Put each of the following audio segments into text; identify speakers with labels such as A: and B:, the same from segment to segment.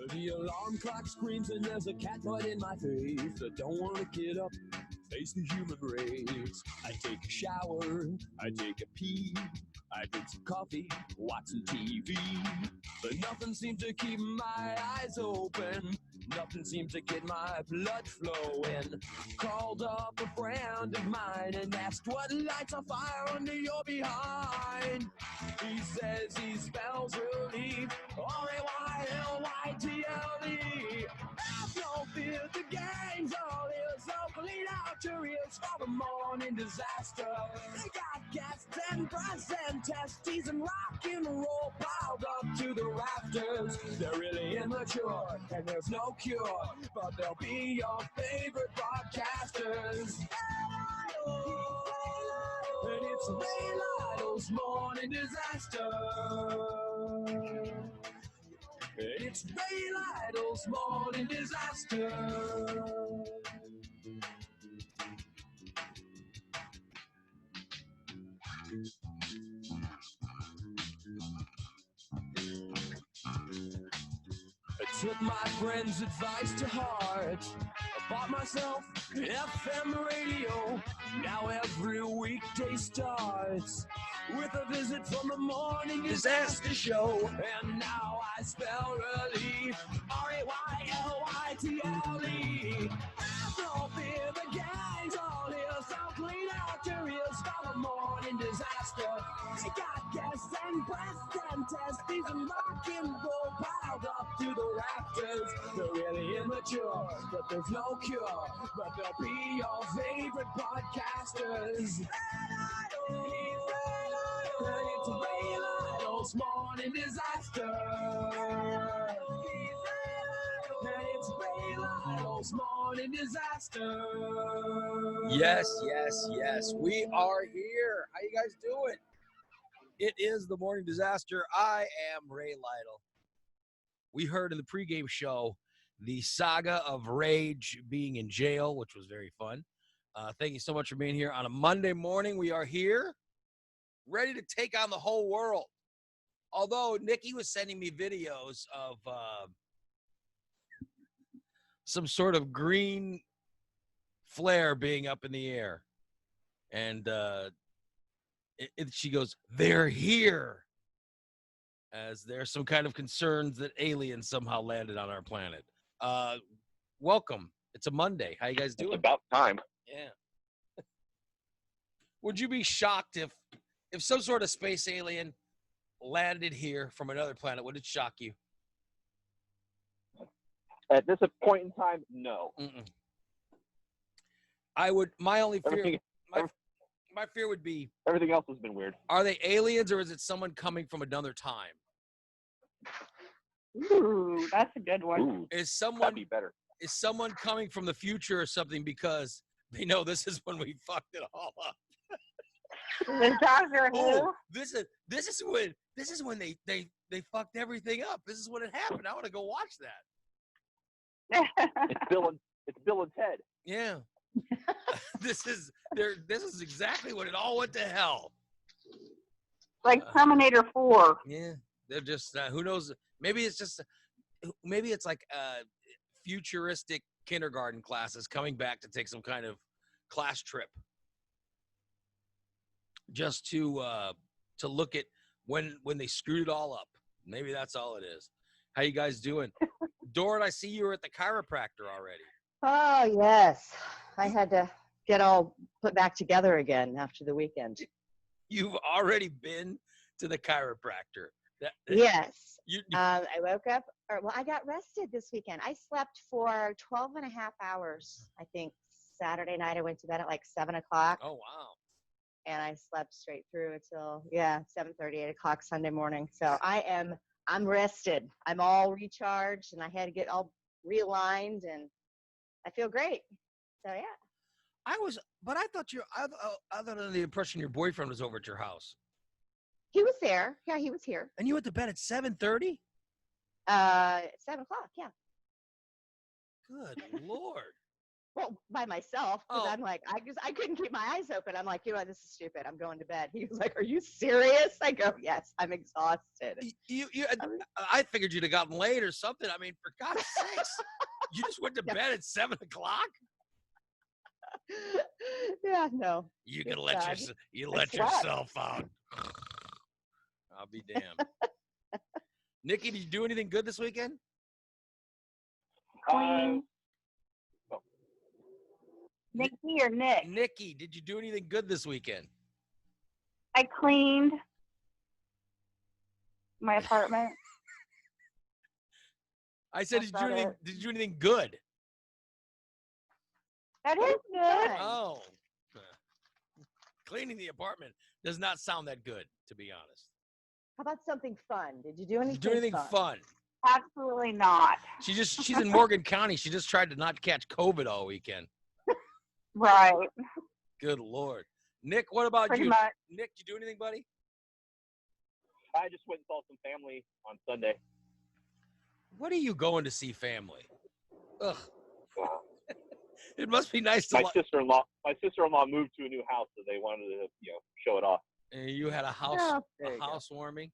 A: The alarm clock screams and there's a cat right in my face. I don't want to get up, face the human race. I take a shower, I take a pee, I drink some coffee, watch some TV. But nothing seems to keep my eyes open. Nothing seems to get my blood flowing. Called up a friend of mine and asked what lights a fire under your behind. He says he spells relief, R-A-Y-L-Y-T-L-E. Have no fear, the gang's all here, so clean out your ears for the morning disaster. They got gas and breasts and testes and rock and roll piled up to the rafters. They're really immature and there's no cure, but they'll be your favorite broadcasters. And it's Ray Lytle's morning disaster. It's Ray Lytle's morning disaster. I took my friend's advice to heart. I bought myself an FM radio. Now every weekday starts with a visit from the morning disaster show. And now I spell relief, R-A-Y-L-Y-T-L-E. Have no fear, the gang's all here, so clean out your ears for the morning disaster. They got gas and breasts and testes and rock and roll piled up to the rafters. They're really immature, but there's no cure. But they'll be your favorite podcasters. And it's Ray Lytle's morning disaster. And it's Ray Lytle's morning disaster.
B: Yes. We are here. How you guys doing? It is the morning disaster. I am Ray Lytle. We heard in the pregame show the saga of Rage being in jail, which was very fun. Thank you so much for being here on a Monday morning. We are here, ready to take on the whole world. Although Nikki was sending me videos of some sort of green flare being up in the air. And she goes, they're here. As there's some kind of concerns that aliens somehow landed on our planet. Welcome. It's a Monday. How you guys doing?
C: It's about time.
B: Yeah. Would you be shocked if some sort of space alien landed here from another planet? Would it shock you?
C: At this point in time, no.
B: Mm-mm. I would. My only fear. My fear would be
C: Everything else has been weird.
B: Are they aliens or is it someone coming from another time?
D: Ooh, that's a good one.
C: Ooh,
B: Is
C: that'd be better.
B: someone coming from the future or something because they know this is when we fucked it all up?
D: The Doctor Who.
B: Oh, this is when they fucked everything up. This is when it happened. I want to go watch that.
C: It's Bill and Ted.
B: Yeah. This is exactly when it all went to hell.
D: Like Terminator 4.
B: Yeah. They're just who knows? Maybe it's like futuristic kindergarten classes coming back to take some kind of class trip, just to look at when they screwed it all up. Maybe that's all it is. How you guys doing? Doran, I see you were at the chiropractor already.
E: Oh, yes. I had to get all put back together again after the weekend.
B: You've already been to the chiropractor.
E: Yes. I woke up, I got rested this weekend. I slept for 12 and a half hours. I think Saturday night I went to bed at like 7 o'clock.
B: Oh, wow.
E: And I slept straight through until, 7:30, 8 o'clock Sunday morning. So I'm rested. I'm all recharged and I had to get all realigned and I feel great. So, yeah.
B: I thought I thought under the impression your boyfriend was over at your house.
E: He was there. Yeah, he was here.
B: And you went to bed at 7:30?
E: 7 o'clock, yeah.
B: Good Lord.
E: Well, by myself, because
B: Oh.
E: I'm like, I couldn't keep my eyes open. I'm like, you know what, this is stupid. I'm going to bed. He was like, are you serious? I go, yes, I'm exhausted.
B: I figured you'd have gotten late or something. I mean, for God's sakes, you just went to bed at 7 o'clock.
E: Yeah, no.
B: You can
E: It's
B: let
E: sad.
B: you let
E: slept.
B: yourself out. I'll be damned. Nikki, did you do anything good this weekend?
D: Clean. Nikki or Nick?
B: Nikki, did you do anything good this weekend?
D: I cleaned my apartment.
B: I said,
D: That's
B: did you do
D: about
B: anything? Did you do anything good?
D: That is good.
E: Fun.
B: Oh, cleaning the apartment does not sound that good, to be honest.
E: How about something fun? Did you do
B: Did
E: anything,
B: you do anything fun?
D: Absolutely not.
B: She's in Morgan County. She just tried to not catch COVID all weekend.
D: Right.
B: Good Lord. Nick, what about
D: Pretty
B: you?
D: much.
B: Nick, did you do anything, buddy?
C: I just went and saw some family on Sunday.
B: What are you going to see family? Ugh. It must be nice to
C: My sister-in-law moved to a new house, so they wanted to, show it off.
B: and you had a
E: Oh, there you go.
B: housewarming.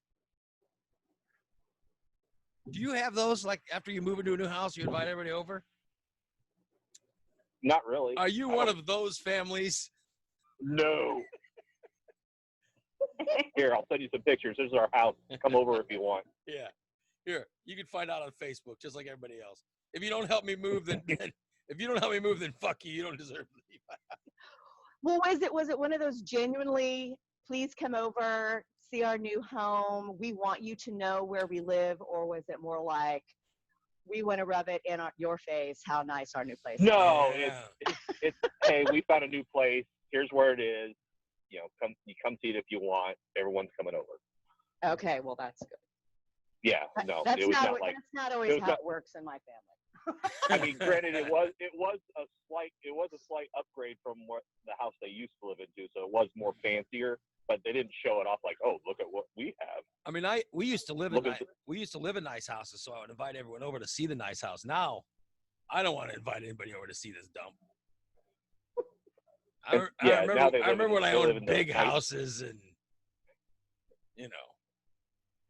B: Do you have those like after you move into a new house, you invite everybody over?
C: Not really.
B: Are you one of those families?
C: No. Here, I'll send you some pictures. This is our house. Come over if you want.
B: Yeah. Here, you can find out on Facebook, just like everybody else. If you don't help me move, then fuck you. You don't deserve to leave.
E: Well, was it one of those genuinely, please come over, see our new home, we want you to know where we live, or was it more like, we want to rub it in your face how nice our new place is?
C: No,
B: Yeah.
C: it's hey, we found a new place. Here's where it is. Come see it if you want. Everyone's coming over.
E: Okay, well, that's good.
C: Yeah, no,
E: That's
C: it was
E: not,
C: not like.
E: that's not always
C: was
E: how
C: not-
E: it works in my family.
C: I mean, granted, it was a slight upgrade from what the house they used to live into, so it was more fancier. But they didn't show it off like, oh, look at what we have.
B: I mean, we used to live
C: Look
B: in
C: at
B: we used to live in nice houses, so I would invite everyone over to see the nice house. Now, I don't want to invite anybody over to see this dump. I
C: now they
B: remember when I
C: live
B: owned
C: in the
B: big
C: nice-
B: houses and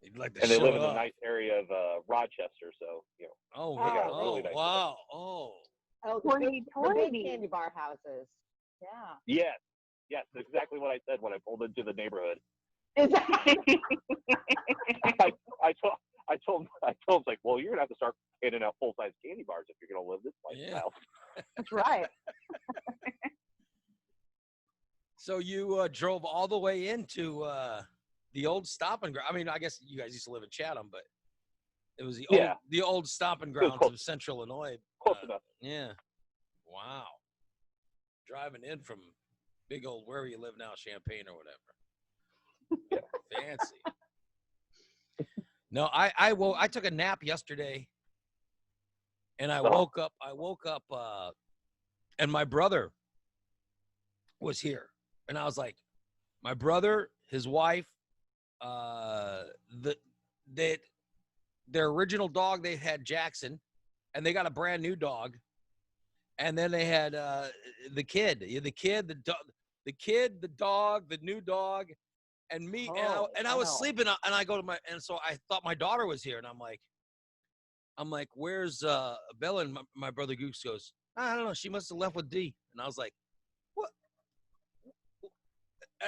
B: you'd like to
C: And they
B: show
C: live in
B: up.
C: a nice area of Rochester, so
B: Oh,
C: they got a
B: wow.
C: really nice
B: Wow. Oh.
E: Oh, the big
D: Hoity-toity.
E: candy bar houses. Yeah.
C: yes, that's exactly what I said when I pulled into the neighborhood.
D: Exactly.
C: I told him, like, well, you're gonna have to start handing out full size candy bars if you're gonna live this lifestyle.
E: That's right.
B: So you drove all the way into the old stomping ground. I mean, I guess you guys used to live in Chatham, but it was the old stomping grounds
C: close.
B: of Central Illinois.
C: Close enough.
B: Yeah. Wow. Driving in from big old wherever you live now, Champaign or whatever. Fancy. No, I took a nap yesterday, and I woke up. And my brother was here, and I was like, my brother, his wife, their original dog, they had Jackson, and they got a brand new dog, and then they had the kid, the dog, the new dog, and me, and I was sleeping, and I go to and so I thought my daughter was here, and I'm like, where's Bella? And my brother Goose goes, I don't know, she must have left with D, and I was like, what?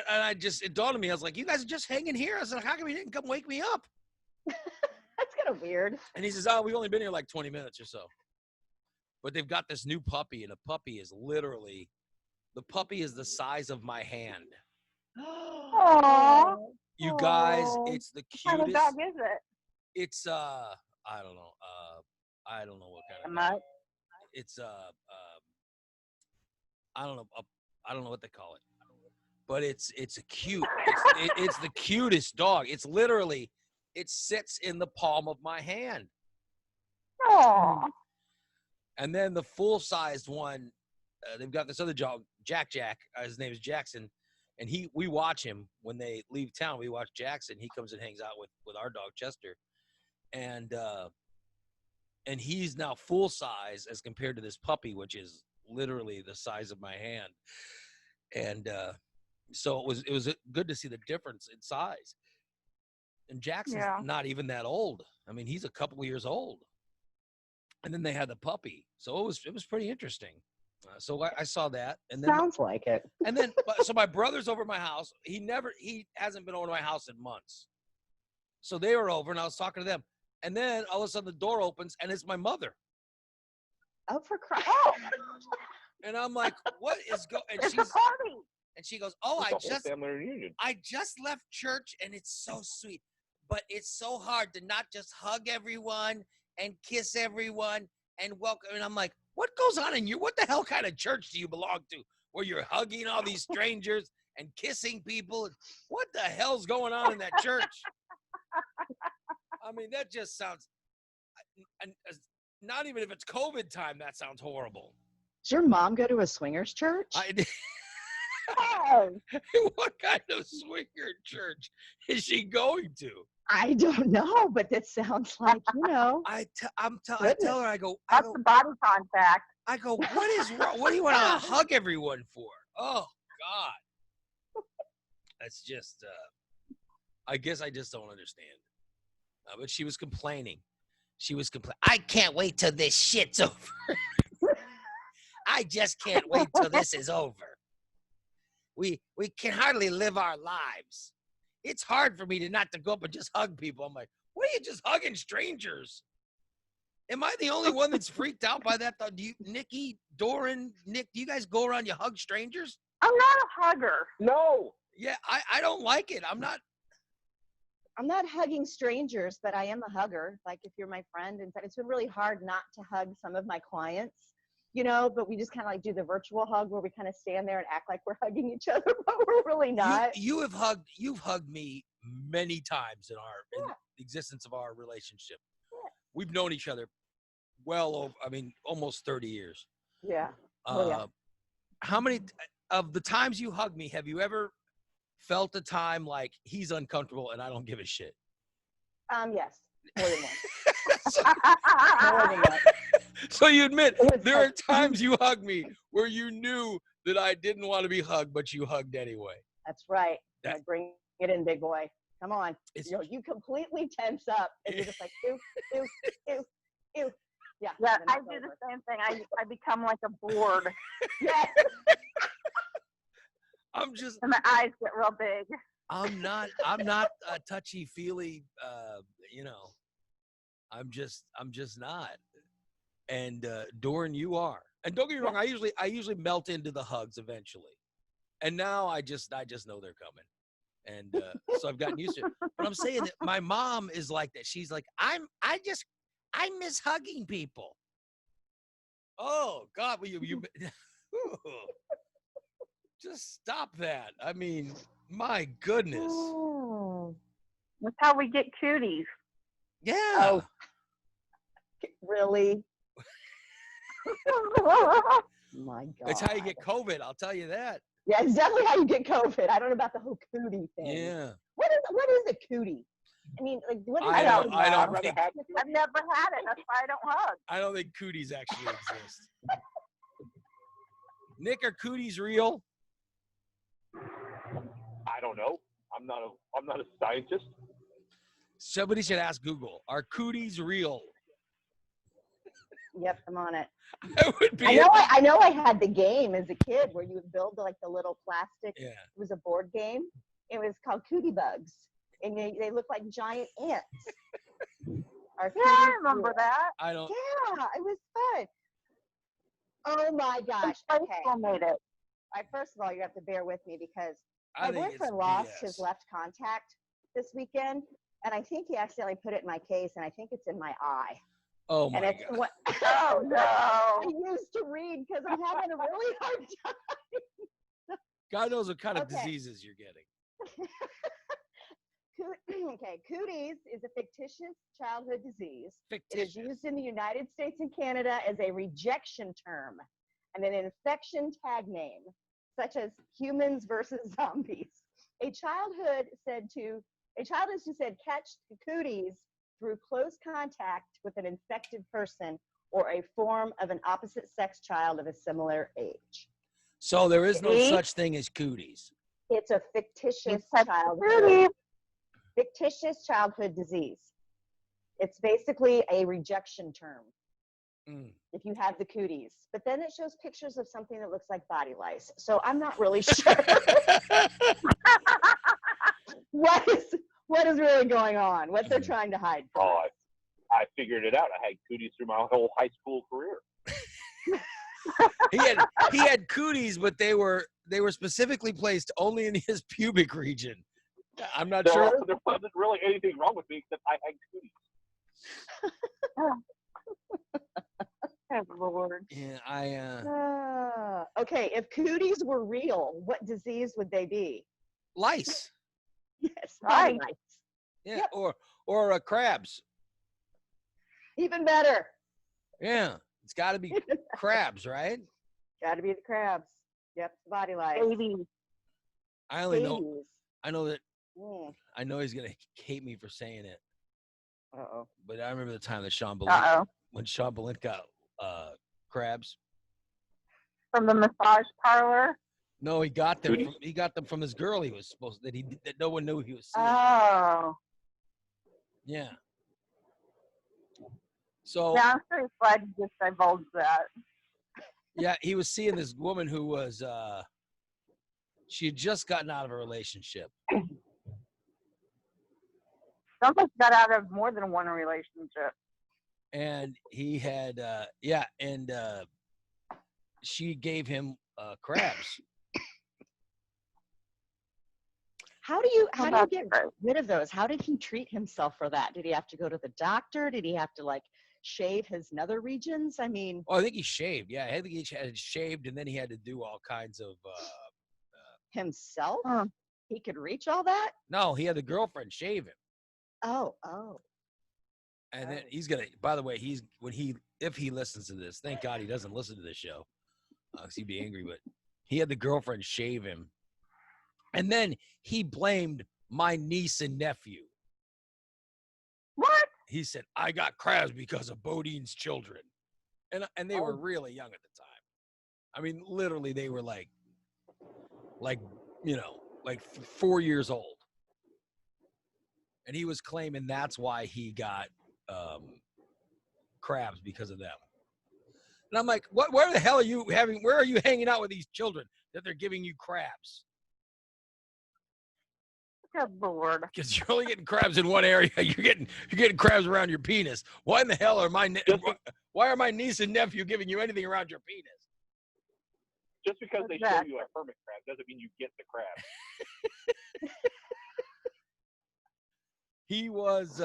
B: And it dawned on me, I was like, you guys are just hanging here. I said, how come you didn't come wake me up?
E: That's kind of weird.
B: And he says, oh, we've only been here like 20 minutes or so. But they've got this new puppy, and the puppy is the size of my hand.
D: Aww.
B: You guys,
D: Aw.
B: it's the
D: What kind of
B: cutest.
D: dog is it?
B: It's I don't know. I don't know what kind
D: A
B: of
D: mutt?
B: dog. It's I don't know. I don't know what they call it. But it's a cute. It's the cutest dog. It's literally, it sits in the palm of my hand.
D: Aww.
B: And then the full-sized one, they've got this other dog, Jack. His name is Jackson, and we watch him when they leave town. We watch Jackson. He comes and hangs out with our dog Chester, and he's now full size as compared to this puppy, which is literally the size of my hand. And so it was good to see the difference in size. And Jackson's
D: Yeah.
B: not even that old. I mean, he's a couple of years old. And then they had the puppy, so it was pretty interesting. So I saw that, and then
E: Sounds like it.
B: and then so my brother's over at my house. He hasn't been over to my house in months. So they were over, and I was talking to them. And then all of a sudden the door opens, and it's my mother.
E: Oh, for Christ.
B: And I'm like, what is going? And
D: It's a party.
B: she goes, oh,
C: It's a whole family reunion.
B: I just left church, and it's so sweet, but it's so hard to not just hug everyone and kiss everyone and welcome. And I'm like, what goes on in you? What the hell kind of church do you belong to where you're hugging all these strangers and kissing people? What the hell's going on in that church? I mean, that just sounds, not even if it's COVID time, that sounds horrible.
E: Does your mom go to a swingers church?
D: Oh,
B: What kind of swinger church is she going to?
E: I don't know, but that sounds like,
B: I tell her, I go,
D: that's the body contact.
B: what is wrong? What do you want to hug everyone for? Oh, God. That's just, I guess I just don't understand. But she was complaining. I can't wait till this shit's over. I just can't wait till this is over. We can hardly live our lives. It's hard for me to go up and just hug people. I'm like, what are you just hugging strangers? Am I the only one that's freaked out by that? Do you, Nikki, Doran, Nick, do you guys go around, you hug strangers?
D: I'm not a hugger.
C: No.
B: Yeah, I don't like it. I'm not
E: hugging strangers, but I am a hugger. Like if you're my friend, and it's been really hard not to hug some of my clients, but we just kind of like do the virtual hug where we kind of stand there and act like we're hugging each other, but we're really not.
B: You've hugged me many times in the existence of our relationship.
E: Yeah.
B: We've known each other well over, almost 30 years.
E: Yeah.
B: How many of the times you hug me, have you ever felt a time like he's uncomfortable and I don't give a shit?
E: Yes, more than once. More than once.
B: So you admit there are times you hug me where you knew that I didn't want to be hugged, but you hugged anyway.
E: That's right. Bring it in, big boy. Come on. You completely tense up and you're just like, ew, ew, ew, ew. Yeah.
D: Yeah, I do the same thing. I become like a board.
E: Yes.
B: I'm just.
D: And my eyes get real big.
B: I'm not a touchy feely. I'm just not. And Doran, you are. And don't get me wrong. I usually melt into the hugs eventually. And now I just know they're coming. And so I've gotten used to it. But I'm saying that my mom is like that. She's like, I miss hugging people. Oh God, you just stop that. I mean, my goodness.
E: Oh.
D: That's how we get cooties.
B: Yeah.
E: Oh. Really? My God.
B: That's how you get COVID. I'll tell you that.
E: Yeah, it's definitely how you get COVID. I don't know about the whole cootie thing.
B: Yeah.
E: What is a cootie? I mean, like, what is
B: I
E: that?
B: don't think.
D: I've never had it. That's why I don't hug.
B: I don't think cooties actually exist. Nick, are cooties real?
C: I don't know. I'm not a scientist.
B: Somebody should ask Google. Are cooties real?
E: Yep, I'm on it.
B: I would be.
E: I know. I had the game as a kid where you would build like the little plastic.
B: Yeah.
E: It was a board game. It was called Cootie Bugs, and they look like giant ants.
D: I remember that.
B: I don't.
E: Yeah, it was fun. Oh my gosh. Okay.
D: Facebook made it.
E: First of all, you have to bear with me because
B: I
E: my
B: think it's
E: boyfriend lost
B: BS.
E: his left contact this weekend, and I think he accidentally put it in my case, and I think it's in my eye.
B: Oh my
E: And it's
B: God.
E: what
D: Oh no.
E: I used to read because I'm having a really hard time.
B: God knows what kind of
E: Okay.
B: diseases you're getting.
E: Okay, cooties is a fictitious childhood disease. It is
B: Fictitious.
E: used in the United States and Canada as a rejection term and an infection tag name, such as humans versus zombies. A child is said to catch cooties through close contact with an infected person or a form of an opposite sex child of a similar age.
B: So there is no
D: See?
B: such thing as cooties.
E: It's a fictitious
D: touched
E: childhood disease. It's basically a rejection term
B: Mm.
E: if you have the cooties. But then it shows pictures of something that looks like body lice. So I'm not really sure what is really going on, what they're trying to hide from
C: Oh,
E: us.
C: I figured it out. I had cooties through my whole high school career.
B: he had cooties, but they were specifically placed only in his pubic region. I'm not
C: There
B: sure.
C: wasn't really anything wrong with me except I had cooties.
D: Good Lord.
B: Yeah,
E: Okay, if cooties were real, what disease would they be?
B: lice.
E: Yes,
D: Right.
E: body lice.
B: Yeah,
E: Yep.
B: or crabs.
E: Even better.
B: Yeah, it's got to be crabs, right?
E: Got to be the crabs. Yep, body lice.
D: Baby.
B: I only know.
E: Babies.
B: I know that.
E: Mm.
B: I know he's gonna hate me for saying it,
E: Uh-oh.
B: but I remember the time that Sean Bolin,
D: Uh-oh.
B: when Sean Bolin got crabs.
D: From the massage parlor.
B: No, he got them.
C: Cooties?
B: He got them from his girl. He was supposed that no one knew he was seeing.
D: Oh.
B: Yeah. So
D: Yeah, I'm sure he's glad you just divulged that.
B: yeah, he was seeing this woman who was she had just gotten out of a relationship.
D: Sounds like he got out of more than one relationship.
B: And he had she gave him crabs.
E: How do you
D: that's
E: get
D: great.
E: rid of those? How did he treat himself for that? Did he have to go to the doctor? Did he have to like shave his nether regions? I mean,
B: Oh, I think he shaved. Yeah, I think he had shaved, and then he had to do all kinds of.
E: himself?
D: Huh.
E: He could reach all that?
B: No, he had the girlfriend shave him,
E: Oh.
B: and then
E: Oh.
B: he's gonna. By the way, if he listens to this, thank God he doesn't listen to this show, 'cause he'd be angry. But he had the girlfriend shave him, and then he blamed my niece and nephew.
D: What?
B: He said, I got crabs because of Bodine's children. And they were really young at the time. I mean, literally, they were like 4 years old. And he was claiming that's why he got crabs, because of them. And I'm like, where the hell are you where are you hanging out with these children that they're giving you crabs?
D: Good Lord.
B: Because you're only getting crabs in one area. You're getting crabs around your penis. Why in the hell are why are my niece and nephew giving you anything around your penis?
C: Just because they show
D: Exactly.
C: you a hermit crab doesn't mean you get the crab.
B: He was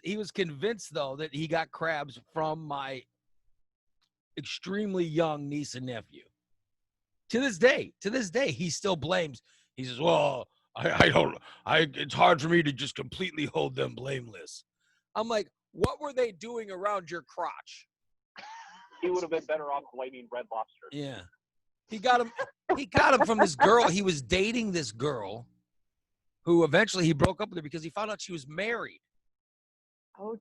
B: he was convinced though that he got crabs from my extremely young niece and nephew. To this day, he still blames. He says, well, it's hard for me to just completely hold them blameless. I'm like, what were they doing around your crotch?
C: He would have been better off blaming Red Lobster.
B: Yeah. He got him from this girl. He was dating this girl who eventually he broke up with her because he found out she was married.
D: Oh,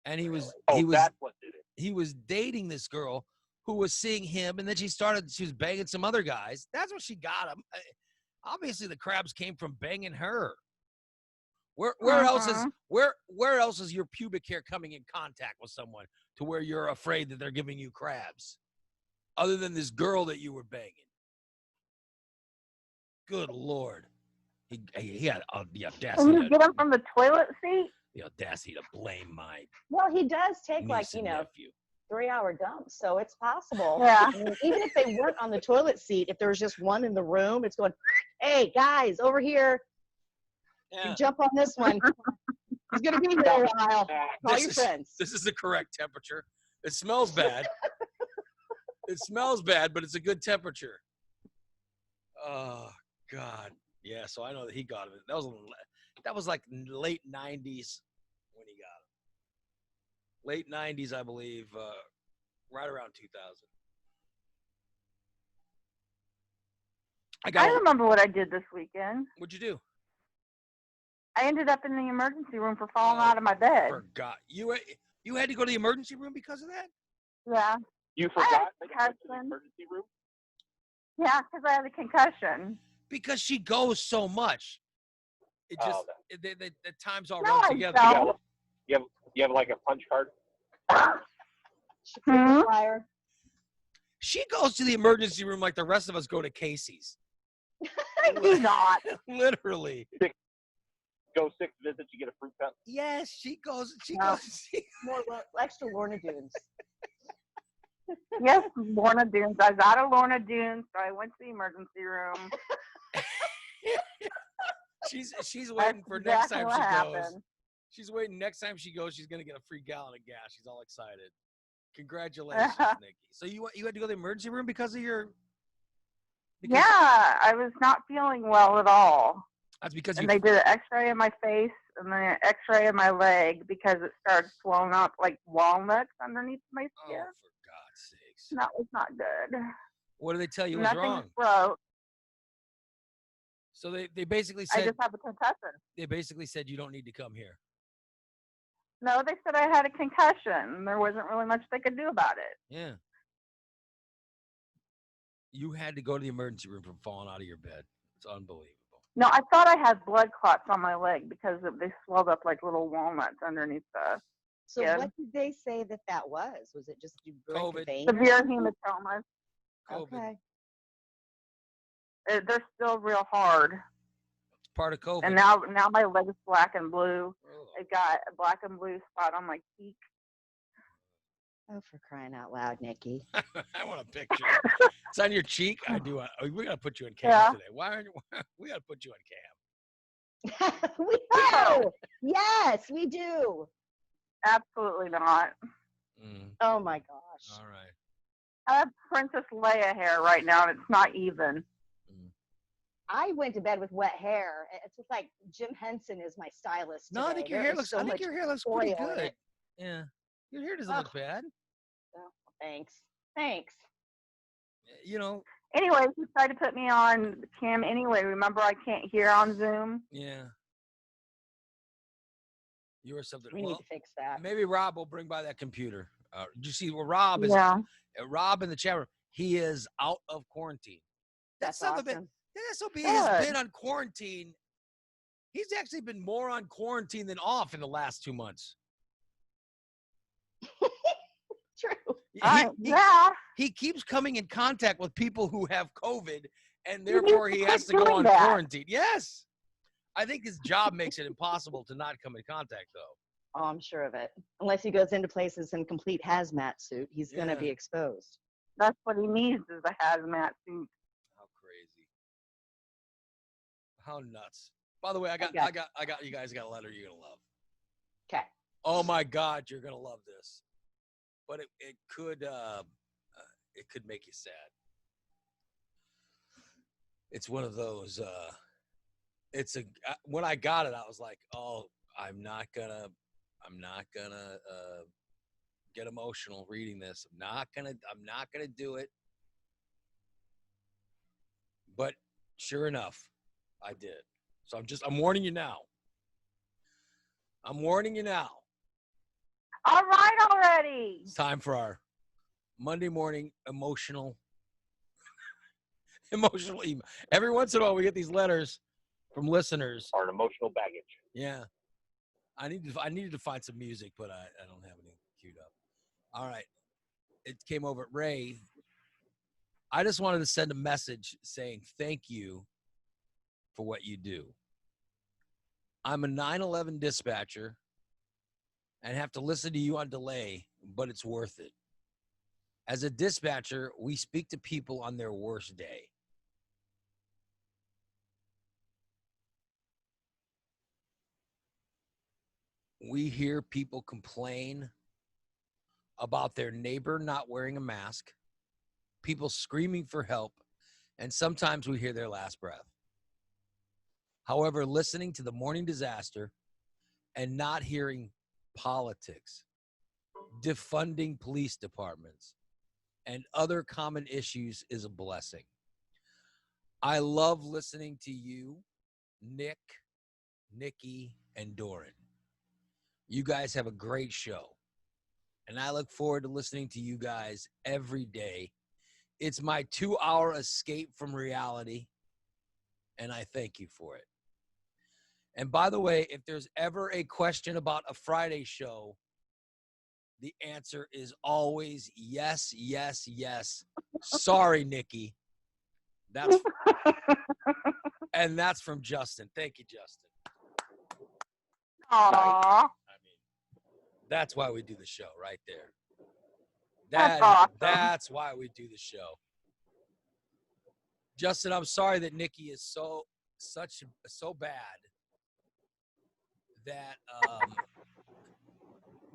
B: And he was
C: That's what did it.
B: he was dating this girl who was seeing him, and then she was banging some other guys. That's what she got him. Obviously, the crabs came from banging her. Where else is your pubic hair coming in contact with someone to where you're afraid that they're giving you crabs, other than this girl that you were banging? Good Lord, he had the
D: Can
B: audacity.
D: you get him from the toilet seat?
B: The audacity to blame my
E: Well, he does take
B: niece and nephew.
E: 3-hour dumps, so it's possible.
D: Yeah.
E: I mean, even if they weren't on the toilet seat, if there was just one in the room, it's going, hey, guys, over here,
B: Yeah.
E: jump on this one. He's going to be here a while. Call your friends.
B: This is the correct temperature. It smells bad. It smells bad, but it's a good temperature. Oh God, yeah. So I know that he got it. That was like late '90s when he got him. Late '90s, I believe, right around 2000.
D: I remember what I did this weekend.
B: What'd you do?
D: I ended up in the emergency room for falling out of my bed.
B: Forgot. You had to go to the emergency room because of that?
D: Yeah.
C: You
D: I had
C: forgot
D: a
C: that you went to the
D: concussion.
C: emergency room?
D: Yeah, because I had a concussion.
B: Because she goes so much. It just
C: Oh,
B: the times all
D: No,
B: run
D: I
B: together.
D: don't.
C: You have like a punch card?
E: She frequent flyer.
B: She goes to the emergency room like the rest of us go to Casey's.
D: I do not.
B: Literally.
C: Go 6 visits, you get a fruit cup.
B: Yes, she goes.
D: No.
E: More extra Lorna Dunes.
D: Yes, Lorna Dunes. I got a Lorna Dunes, so I went to the emergency room.
B: She's waiting for next
D: exactly
B: time
D: what
B: she goes.
D: happened.
B: She's waiting next time she goes. She's gonna get a free gallon of gas. She's all excited. Congratulations, Nikki. So you had to go to the emergency room because of your.
D: Yeah, I was not feeling well at all.
B: That's because
D: And they did an X-ray of my face and then an X-ray of my leg because it started swelling up like walnuts underneath my
B: Oh,
D: skin.
B: for God's sakes!
D: And that was not good.
B: What did they tell you was
D: Nothing
B: wrong?
D: broke.
B: So they basically
D: I
B: said
D: just have a concussion.
B: you don't need to come here.
D: No, they said I had a concussion. There wasn't really much they could do about it.
B: Yeah. You had to go to the emergency room from falling out of your bed. It's unbelievable.
D: No, I thought I had blood clots on my leg because they swelled up like little walnuts underneath the
E: So
D: skin.
E: what did they say that was? Was it just you break
B: COVID.
E: a vein?
D: Severe hematomas.
B: COVID.
E: Okay.
D: They're still real hard.
B: It's part of COVID.
D: And now my leg is black and blue.
B: Oh.
D: I've got a black and blue spot on my cheek.
E: Oh, for crying out loud, Nikki.
B: I want a picture. It's on your cheek. I do. We gotta put you in cam
D: Yeah.
B: today. Why aren't we gotta put you on cam?
E: We do. Yes, we do.
D: Absolutely not.
E: Oh my gosh.
B: All right.
D: I have Princess Leia hair right now, and it's not even.
E: I went to bed with wet hair. It's just like Jim Henson is my stylist.
B: No, I
E: today.
B: think your
E: There
B: hair
E: is
B: looks.
E: so
B: I think
E: much
B: your hair looks
E: oil
B: pretty
E: in
B: good.
E: it.
B: Yeah, your hair doesn't look bad.
E: Oh, thanks. Thanks.
B: You know.
D: Anyway, he tried to put me on cam anyway. Remember, I can't hear on Zoom.
B: Yeah. You or something.
E: We need to fix that.
B: Maybe Rob will bring by that computer. Did you see where Rob is?
D: Yeah.
B: Rob in the chat room. He is out of quarantine.
E: That's
B: That
E: awesome.
B: SOB
D: Good.
B: has been on quarantine. He's actually been more on quarantine than off in the last 2 months.
E: True.
B: He keeps coming in contact with people who have COVID, and therefore he has to go on quarantine. Yes. I think his job makes it impossible to not come in contact, though.
E: Oh, I'm sure of it. Unless he goes into places in complete hazmat suit, he's going to be exposed.
D: That's what he needs is a hazmat suit.
B: How crazy. How nuts. By the way, I got you guys got a letter you're gonna love.
E: Okay.
B: Oh my God, you're gonna love this. But it could make you sad. It's one of those. When I got it, I was like, oh, I'm not gonna get emotional reading this. I'm not gonna do it. But sure enough, I did. So I'm warning you now. I'm warning you now.
D: All right already.
B: It's time for our Monday morning emotional email. Every once in a while we get these letters from listeners.
C: Or an emotional baggage.
B: Yeah. I needed to find some music, but I don't have any queued up. All right. It came over at Ray. I just wanted to send a message saying thank you for what you do. I'm a 911 dispatcher and have to listen to you on delay, but it's worth it. As a dispatcher, we speak to people on their worst day. We hear people complain about their neighbor not wearing a mask, people screaming for help, and sometimes we hear their last breath. However, listening to the morning disaster and not hearing politics, defunding police departments, and other common issues is a blessing. I love listening to you, Nick, Nikki, and Doran. You guys have a great show. And I look forward to listening to you guys every day. It's my 2-hour escape from reality. And I thank you for it. And by the way, if there's ever a question about a Friday show, the answer is always yes, yes, yes. Sorry, Nikki. That's from Justin. Thank you, Justin.
D: Aww.
B: I mean, that's why we do the show right there.
D: That's awesome.
B: That's why we do the show. Justin, I'm sorry that Nikki is so bad that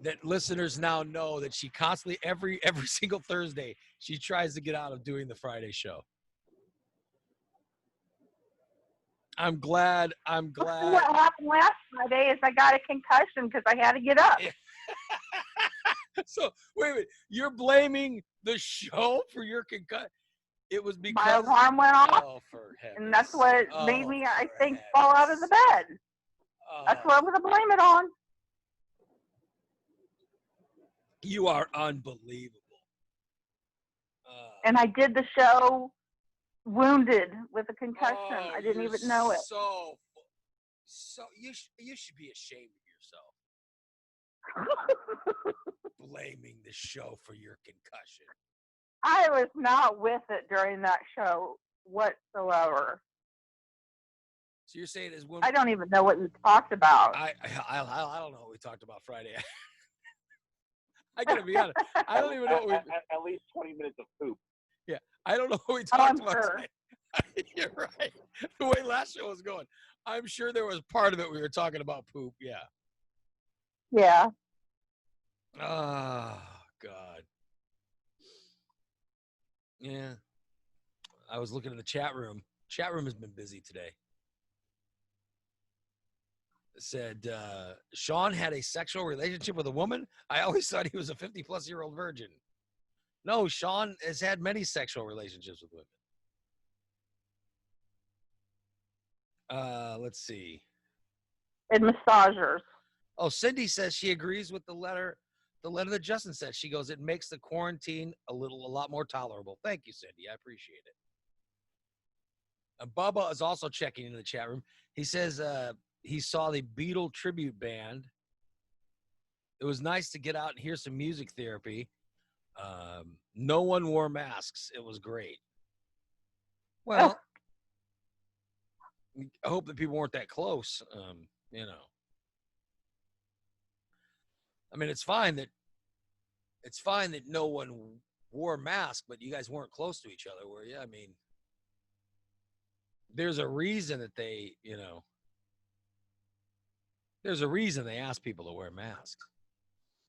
B: that listeners now know that she constantly every single Thursday she tries to get out of doing the Friday show. I'm glad.
D: What happened last Friday is I got a concussion because I had to get up.
B: So wait a minute, you're blaming the show for your concussion? It was because
D: my alarm went off,
B: oh, for heaven's
D: and that's what made me, I think, fall out of the bed. That's what I'm going to blame it on.
B: You are unbelievable.
D: And I did the show wounded with a concussion. I didn't even know it.
B: So you should be ashamed of yourself. Blaming the show for your concussion.
D: I was not with it during that show whatsoever.
B: So you're saying is when
D: I don't even know what you talked about.
B: I don't know what we talked about Friday. I gotta be honest. I don't even know what we
C: at least 20 minutes of poop.
B: Yeah, I don't know what we talked about.
D: Sure.
B: You're right. The way last show was going, I'm sure there was part of it we were talking about poop. Yeah.
D: Yeah.
B: Oh, God. Yeah. I was looking at the chat room. Chat room has been busy today. It said, Sean had a sexual relationship with a woman. I always thought he was a 50-plus-year-old virgin. No, Sean has had many sexual relationships with women. Let's see.
D: And massagers.
B: Oh, Cindy says she agrees with the letter that Justin said. She goes, it makes the quarantine a lot more tolerable. Thank you, Cindy. I appreciate it. Bubba is also checking into the chat room. He says he saw the Beatle tribute band. It was nice to get out and hear some music therapy. No one wore masks. It was great. Well, I hope that people weren't that close. You know. I mean, it's fine that no one wore a mask, but you guys weren't close to each other, were you? I mean, there's a reason that there's a reason they ask people to wear masks.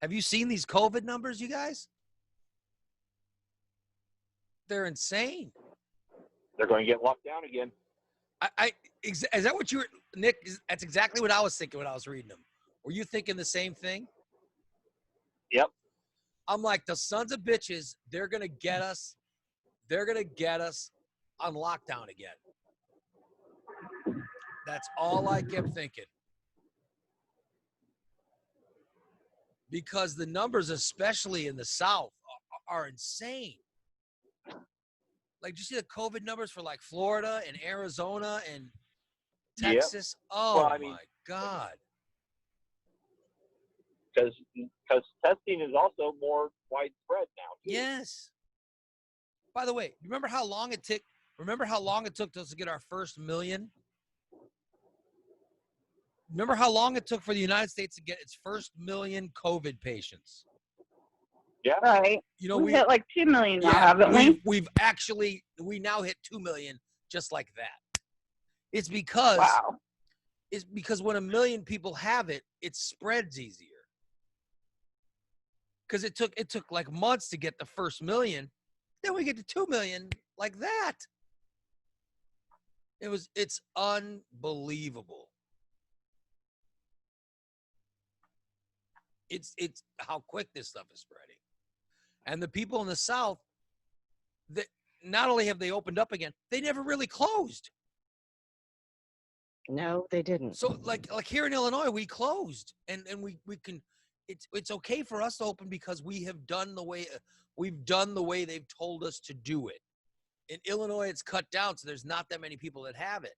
B: Have you seen these COVID numbers, you guys? They're insane.
C: They're going to get locked down again.
B: Is that what you were, Nick? That's exactly what I was thinking when I was reading them. Were you thinking the same thing?
C: Yep.
B: I'm like, the sons of bitches, they're going to get us. They're going to get us on lockdown again. That's all I kept thinking. Because the numbers, especially in the South, are insane. Like, did you see the COVID numbers for like Florida and Arizona and Texas? Yep. Oh, well, my God.
C: Because testing is also more widespread now, too.
B: Yes. By the way, remember how long it took? Remember how long it took us to get our first million? Remember how long it took for the United States to get its first million COVID patients?
C: Yeah.
D: Right.
B: You know,
D: we hit like 2 million now, haven't we?
B: We now hit 2 million just like that. It's because when 1 million people have it, it spreads easier. Because it took like months to get the first million. Then we get to 2 million like that. It's unbelievable. It's how quick this stuff is spreading. And the people in the South, that not only have they opened up again, they never really closed.
E: No, they didn't.
B: So like here in Illinois, we closed, and we can. It's okay for us to open because we've done the way they've told us to do it. In Illinois, it's cut down, so there's not that many people that have it.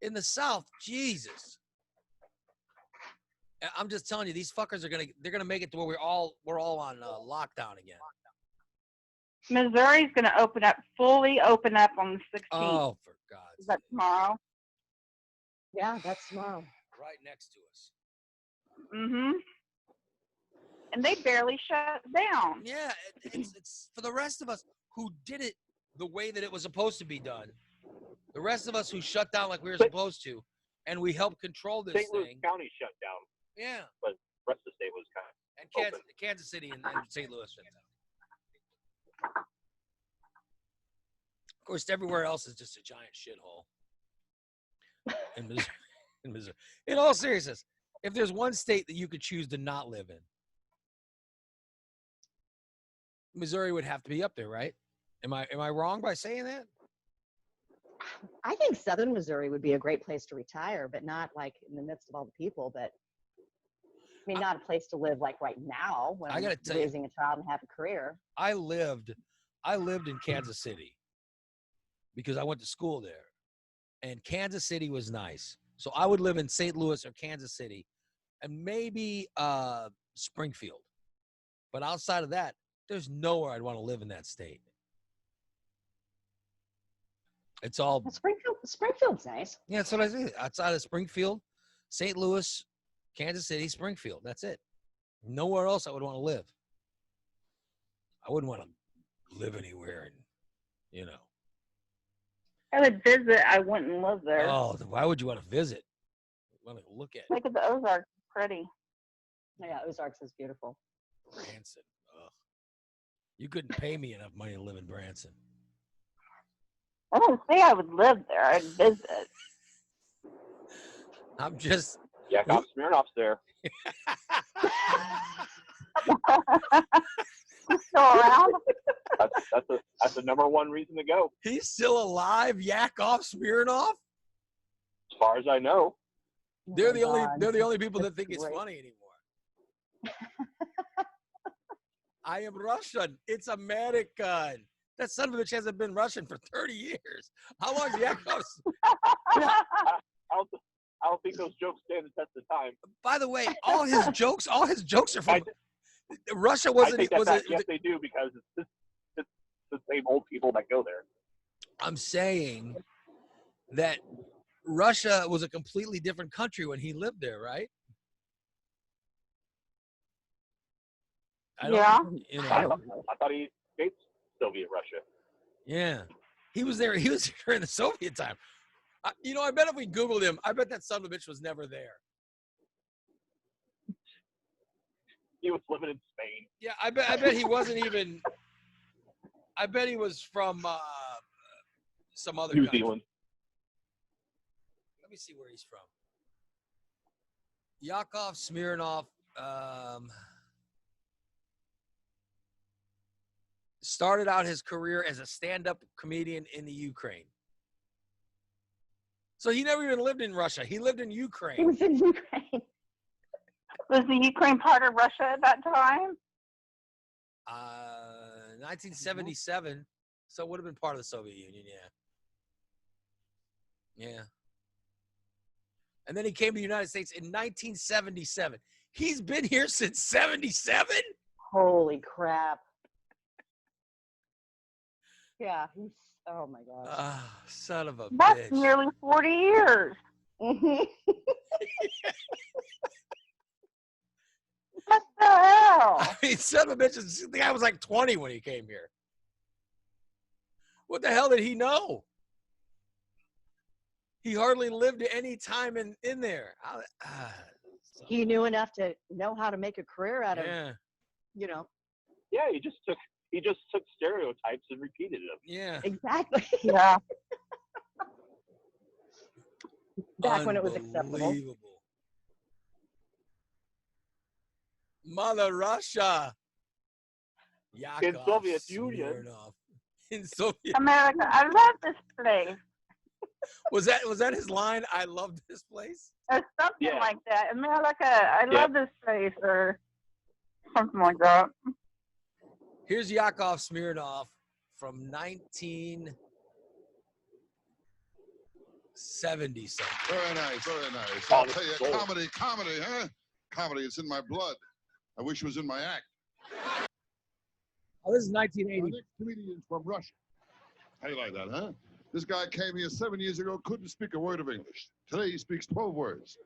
B: In the South, Jesus. I'm just telling you, these fuckers they're gonna make it to where we're all on lockdown again.
D: Missouri's going to fully open up on the 16th.
B: Oh, for God's
D: Is that
B: sake.
D: tomorrow?
E: Yeah, that's tomorrow.
B: Right next to us.
D: Mm-hmm. And they barely shut down.
B: Yeah, it's for the rest of us who did it the way that it was supposed to be done. The rest of us who shut down like we were supposed to, and we helped control this
C: St. Louis
B: thing.
C: County shut down,
B: Yeah,
C: but the rest of the state was kind of
B: and Kansas City and St. Louis shut down. Of course, everywhere else is just a giant shithole. In Missouri. In all seriousness, if there's one state that you could choose to not live in, Missouri would have to be up there, right? Am I wrong by saying that?
E: I think Southern Missouri would be a great place to retire, but not like in the midst of all the people. But I mean, not a place to live like right now when
B: I
E: I'm
B: gotta tell you,
E: raising a child and have a career.
B: I lived in Kansas City because I went to school there, and Kansas City was nice. So I would live in St. Louis or Kansas City, and maybe Springfield. But outside of that, there's nowhere I'd want to live in that state. It's all
E: Well, Springfield's nice.
B: yeah. That's what I say. Outside of Springfield, St. Louis, Kansas City, Springfield. That's it. Nowhere else I would want to live. I wouldn't want to live anywhere, and you know.
D: I would visit. I wouldn't live there.
B: Oh, why would you want to visit? You want to look at it.
D: Look at the Ozarks. Pretty.
E: Yeah, Ozarks is beautiful.
B: Branson. Ugh. You couldn't pay me enough money to live in Branson.
D: I don't say I would live there. I'd visit.
B: I'm just.
C: Yakov Smirnoff's there.
D: He's still around.
C: That's the number one reason to go,
B: He's still alive. Yakov Smirnoff.
C: as far as I know.
B: They're
E: Oh
B: the only.
E: my
B: They're the
E: God.
B: only people that think
E: That's
B: it's
E: great.
B: funny anymore. I am Russian. It's American. That son of a bitch hasn't been Russian for 30 years. How long Yakov?
C: I don't think those jokes stand the test of time.
B: By the way, all his jokes are from Russia.
C: I
B: Wasn't
C: think
B: it? Was
C: that
B: it?
C: yes, they do, because it's the same old people that go there.
B: I'm saying that Russia was a completely different country when he lived there, right?
D: Yeah.
B: You
C: I
B: know,
C: thought he escaped Soviet Russia.
B: yeah. He was there. He was during the Soviet time. I bet if we Googled him, I bet that son of a bitch was never there.
C: He was living in Spain.
B: Yeah, I bet he wasn't even. I bet he was from some other
C: New
B: country.
C: Zealand.
B: Let me see where he's from. Yakov Smirnoff started out his career as a stand-up comedian in the Ukraine. So he never even lived in Russia. He lived in
E: He
B: Ukraine.
E: was in Ukraine.
D: Was the Ukraine part of Russia at that time?
B: 1977. So it would have been part of the Soviet Union, yeah. Yeah. And then he came to the United States in 1977. He's been here since 77?
E: Holy crap. Yeah, he's, oh my God.
B: Ah, son of a
D: That's
B: bitch.
D: nearly 40 years.
E: Mhm.
D: What the hell?
B: I mean, son of a bitch, the guy was like 20 when he came here. What the hell did he know? He hardly lived any time in there.
E: He knew enough to know how to make a career out of,
B: Yeah,
C: Yeah, he just took stereotypes and repeated them.
B: yeah.
E: exactly.
D: Yeah.
E: Back when it was acceptable.
B: Unbelievable. Mother Russia. Yakov
C: Soviet Union.
B: Smirnoff. In Soviet.
D: America, I love this place.
B: Was that his line? I love this place.
D: Or something
C: Yeah.
D: like that. America, I
C: Yeah.
D: love this place, or something like that.
B: Here's Yakov Smirnoff from 1970 something.
F: Very nice, very nice.
C: Oh,
F: I'll
C: this
F: tell
C: is
F: you,
C: gold.
F: comedy, huh? Comedy is in my blood. I wish it was in my act.
B: Oh, this is
F: Our
B: 1980.
F: next comedian's from Russia. How you like that, huh? This guy came here 7 years ago, couldn't speak a word of English. Today he speaks 12 words,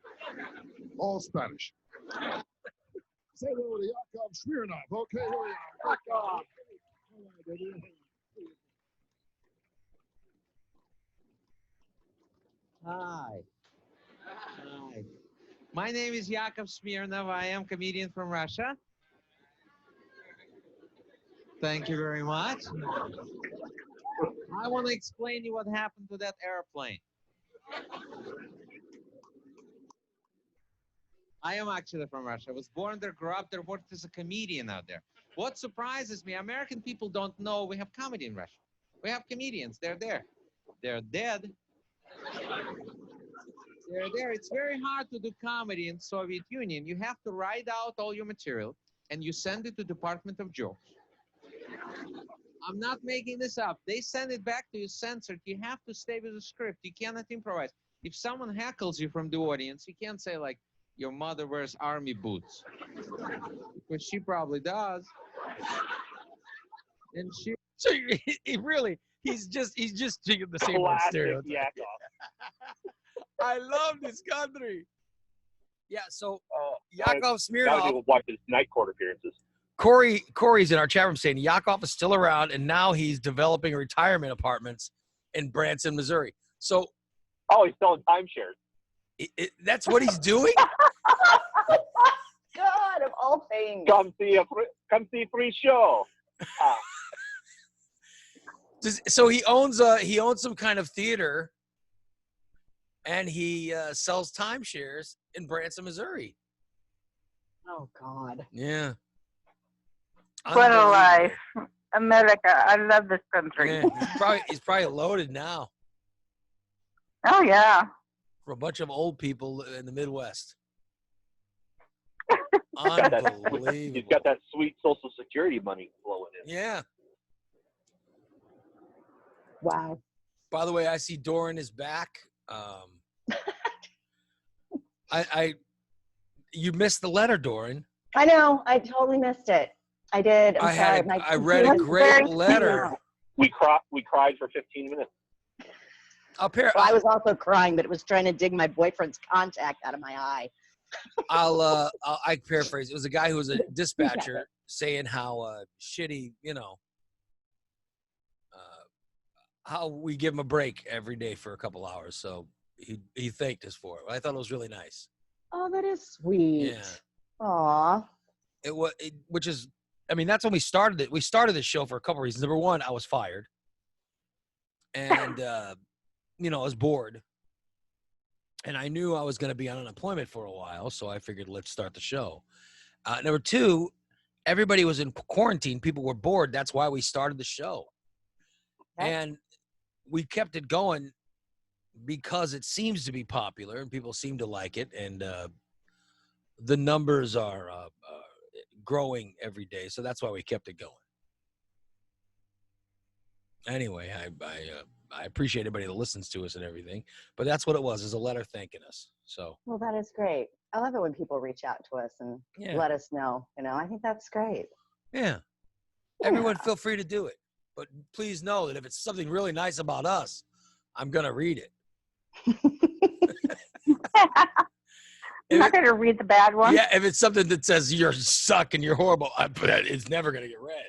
F: all Spanish. Say hello to Yakov Smirnoff. Okay, here we are. Yakov.
G: Hi. Hi. My name is Yakov Smirnov. I am comedian from Russia. Thank you very much. I want to explain you what happened to that airplane. I am actually from Russia. I was born there, grew up there, worked as a comedian out there. What surprises me, American people don't know we have comedy in Russia. We have comedians. They're there. They're dead. They're there. It's very hard to do comedy in Soviet Union. You have to write out all your material and you send it to Department of Jokes. I'm not making this up. They send it back to you censored. You have to stay with the script. You cannot improvise. If someone heckles you from the audience, you can't say like, your mother wears army boots. Because she probably does. And she
B: So he really, he's just doing the same old
C: Classic
B: stereotype.
C: Yakov.
B: I love this country. Yeah, so
C: Oh,
B: Yakov
C: now
B: Smirnoff,
C: people watch his night court appearances.
B: Corey's in our chat room saying Yakov is still around and now he's developing retirement apartments in Branson, Missouri. So
C: Oh, he's selling timeshares.
B: that's what he's doing?
E: God, of all things.
C: Come see free show.
B: So he owns some kind of theater and he sells timeshares in Branson, Missouri.
E: Oh, God.
B: Yeah.
D: What a
B: Unbelievable.
D: life. America, I love this country.
B: Yeah, he's probably loaded now
D: Oh, yeah.
B: for a bunch of old people in the Midwest.
C: Got that-
B: Unbelievable.
C: He's got that sweet Social Security money flowing in.
B: Yeah.
E: Wow.
B: By the way, I see Doran is back. You missed the letter, Doran.
E: I know. I totally missed it. I did. I'm sorry.
B: I read a
D: It's
B: great
D: very
B: letter.
C: We cried for 15 minutes.
B: Up here,
E: Well, I was also crying, but it was trying to dig my boyfriend's contact out of my eye.
B: I paraphrase. It was a guy who was a dispatcher saying how shitty, how we give him a break every day for a couple hours. So he thanked us for it. I thought it was really nice.
E: Oh, that is sweet.
B: Yeah.
E: Aw.
B: Which is, I mean, that's when we started it. We started this show for a couple reasons. Number one, I was fired, and I was bored, and I knew I was going to be on unemployment for a while, so I figured let's start the show. Number two, everybody was in quarantine. People were bored. That's why we started the show, and we kept it going because it seems to be popular and people seem to like it, and the numbers are growing every day, so that's why we kept it going. Anyway, I appreciate everybody that listens to us and everything, but that's what it was, is a letter thanking us. So
E: Well, that is great. I love it when people reach out to us and let us know. I think that's great.
B: yeah, everyone feel free to do it, but please know that if it's something really nice about us, I'm gonna read it.
D: I'm not going to read the bad one.
B: Yeah, if it's something that says you're suck and you're horrible, it's never gonna get read.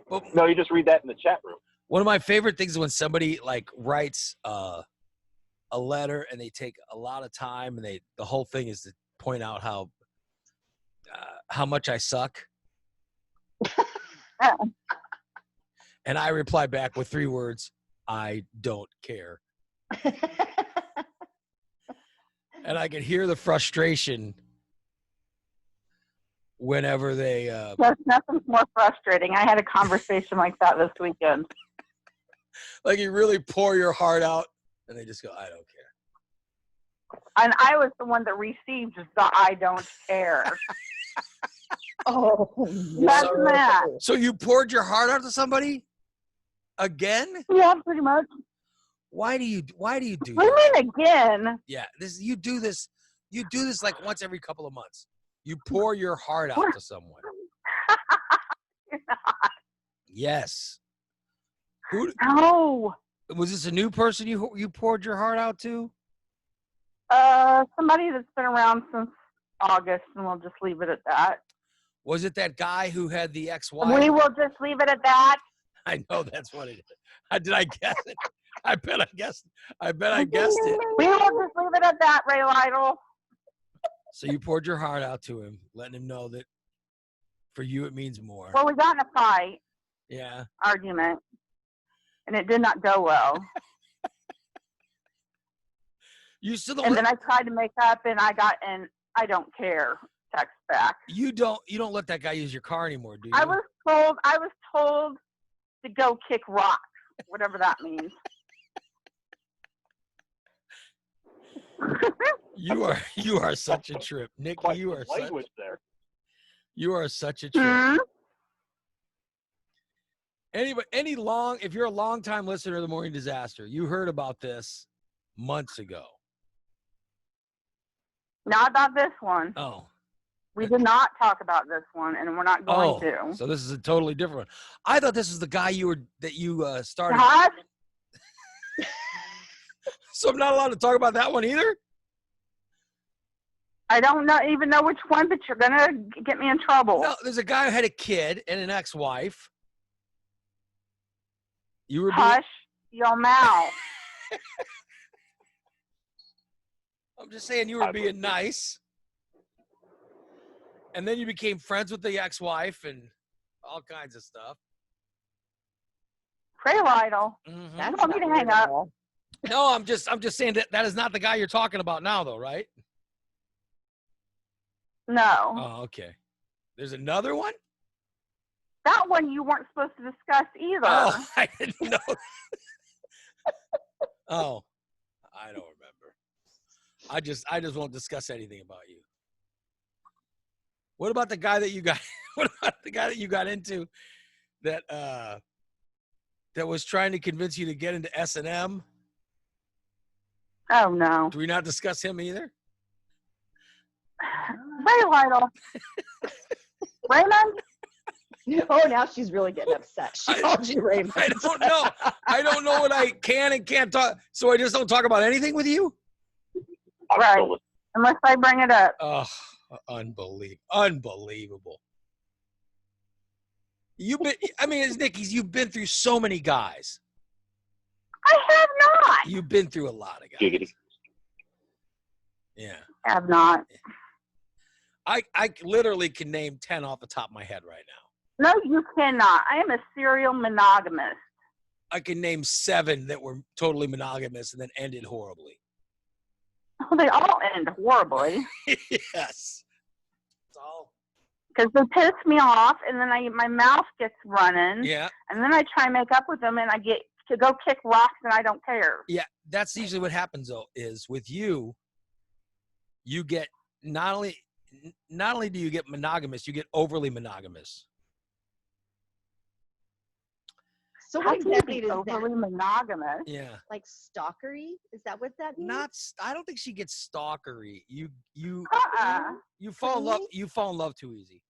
B: But
C: No, you just read that in the chat room.
B: one of my favorite things is when somebody like writes a letter and they take a lot of time and the whole thing is to point out how much I suck. And I reply back with 3 words: I don't care. And I could hear the frustration whenever they
D: There's nothing more frustrating. I had a conversation like that this weekend.
B: Like you really pour your heart out, and they just go, "I don't care."
D: And I was the one that received the I don't care.
E: Oh,
D: That's
B: So-
D: that.
B: So you poured your heart out to somebody again?
D: Yeah, pretty much.
B: Why do you do
D: What do you
B: that?
D: mean again?
B: Yeah, you do this like once every couple of months. You pour your heart out to someone. Yes. Who
D: No.
B: was this? A new person you poured your heart out to?
D: Somebody that's been around since August, and we'll just leave it at that.
B: Was it that guy who had the ex-wife?
D: We will just leave it at that.
B: I know that's what it is. Did I guess it? I bet I guessed it.
D: We will just leave it at that, Ray Lytle.
B: So you poured your heart out to him, letting him know that for you it means more.
D: Well, we got in a fight,
B: Yeah.
D: argument, and it did not go well.
B: You still
D: And
B: don't.
D: then I tried to make up, and I got an I don't care text back.
B: You don't let that guy use your car anymore, do you?
D: I was told to go kick rocks, whatever that means.
B: You are such a trip, Nick.
C: Quite
B: You
C: some
B: are
C: language there.
B: such a trip.
D: Hmm?
B: If you're a long time listener of the Morning Disaster, you heard about this months ago.
D: Not about this one.
B: Oh.
D: We did not talk about this one, and we're not going to.
B: So this is a totally different one. I thought this was the guy you started.
D: Huh?
B: So I'm not allowed to talk about that one either?
D: I don't even know which one, but you're going to get me in trouble.
B: No, there's a guy who had a kid and an ex-wife. You were being,
D: Hush your mouth.
B: I'm just saying you were being nice. And then you became friends with the ex-wife and all kinds of stuff.
D: Ray Lytle.
B: Mhm.
E: That's
D: You want me
E: not
D: to hang
E: weird at
D: up?
E: all.
B: No, I'm just saying that is not the guy you're talking about now, though, right?
D: No.
B: Oh, okay. There's another one?
D: That one you weren't supposed to discuss either.
B: Oh, I didn't know. Oh, I don't remember. I just won't discuss anything about you. What about the guy that you got? What about the guy that you got into that was trying to convince you to get into S&M?
D: Oh, no.
B: Do we not discuss him either?
D: Ray Lytle. Raymond?
E: Oh, now she's really getting upset. She called you Raymond.
B: I don't know. I don't know what I can and can't talk. So I just don't talk about anything with you?
C: I'm
D: Right.
C: still listening.
D: Unless I bring it up.
B: Oh, unbelievable. Nikki's, you've been through so many guys.
D: I have not.
B: You've been through a lot of guys.
C: Giggity.
B: Yeah.
D: I have not.
B: I literally can name 10 off the top of my head right now.
D: No, you cannot. I am a serial monogamist.
B: I can name 7 that were totally monogamous and then ended horribly.
D: Well, they all end horribly
B: Yes. It's all.
D: because they piss me off, and then my mouth gets running,
B: Yeah.
D: and then I try and make up with them, and I get to go kick rocks, and I don't care.
B: Yeah. That's usually what happens though, is with you get not only do you get monogamous, you get overly monogamous.
E: So
D: How
E: what
D: can you
E: exactly
D: be
E: does
D: overly
E: that?
D: monogamous?
B: Yeah.
E: Like stalkery? Is that what that means?
B: I don't think she gets stalkery. You
E: For
B: fall in love too easy.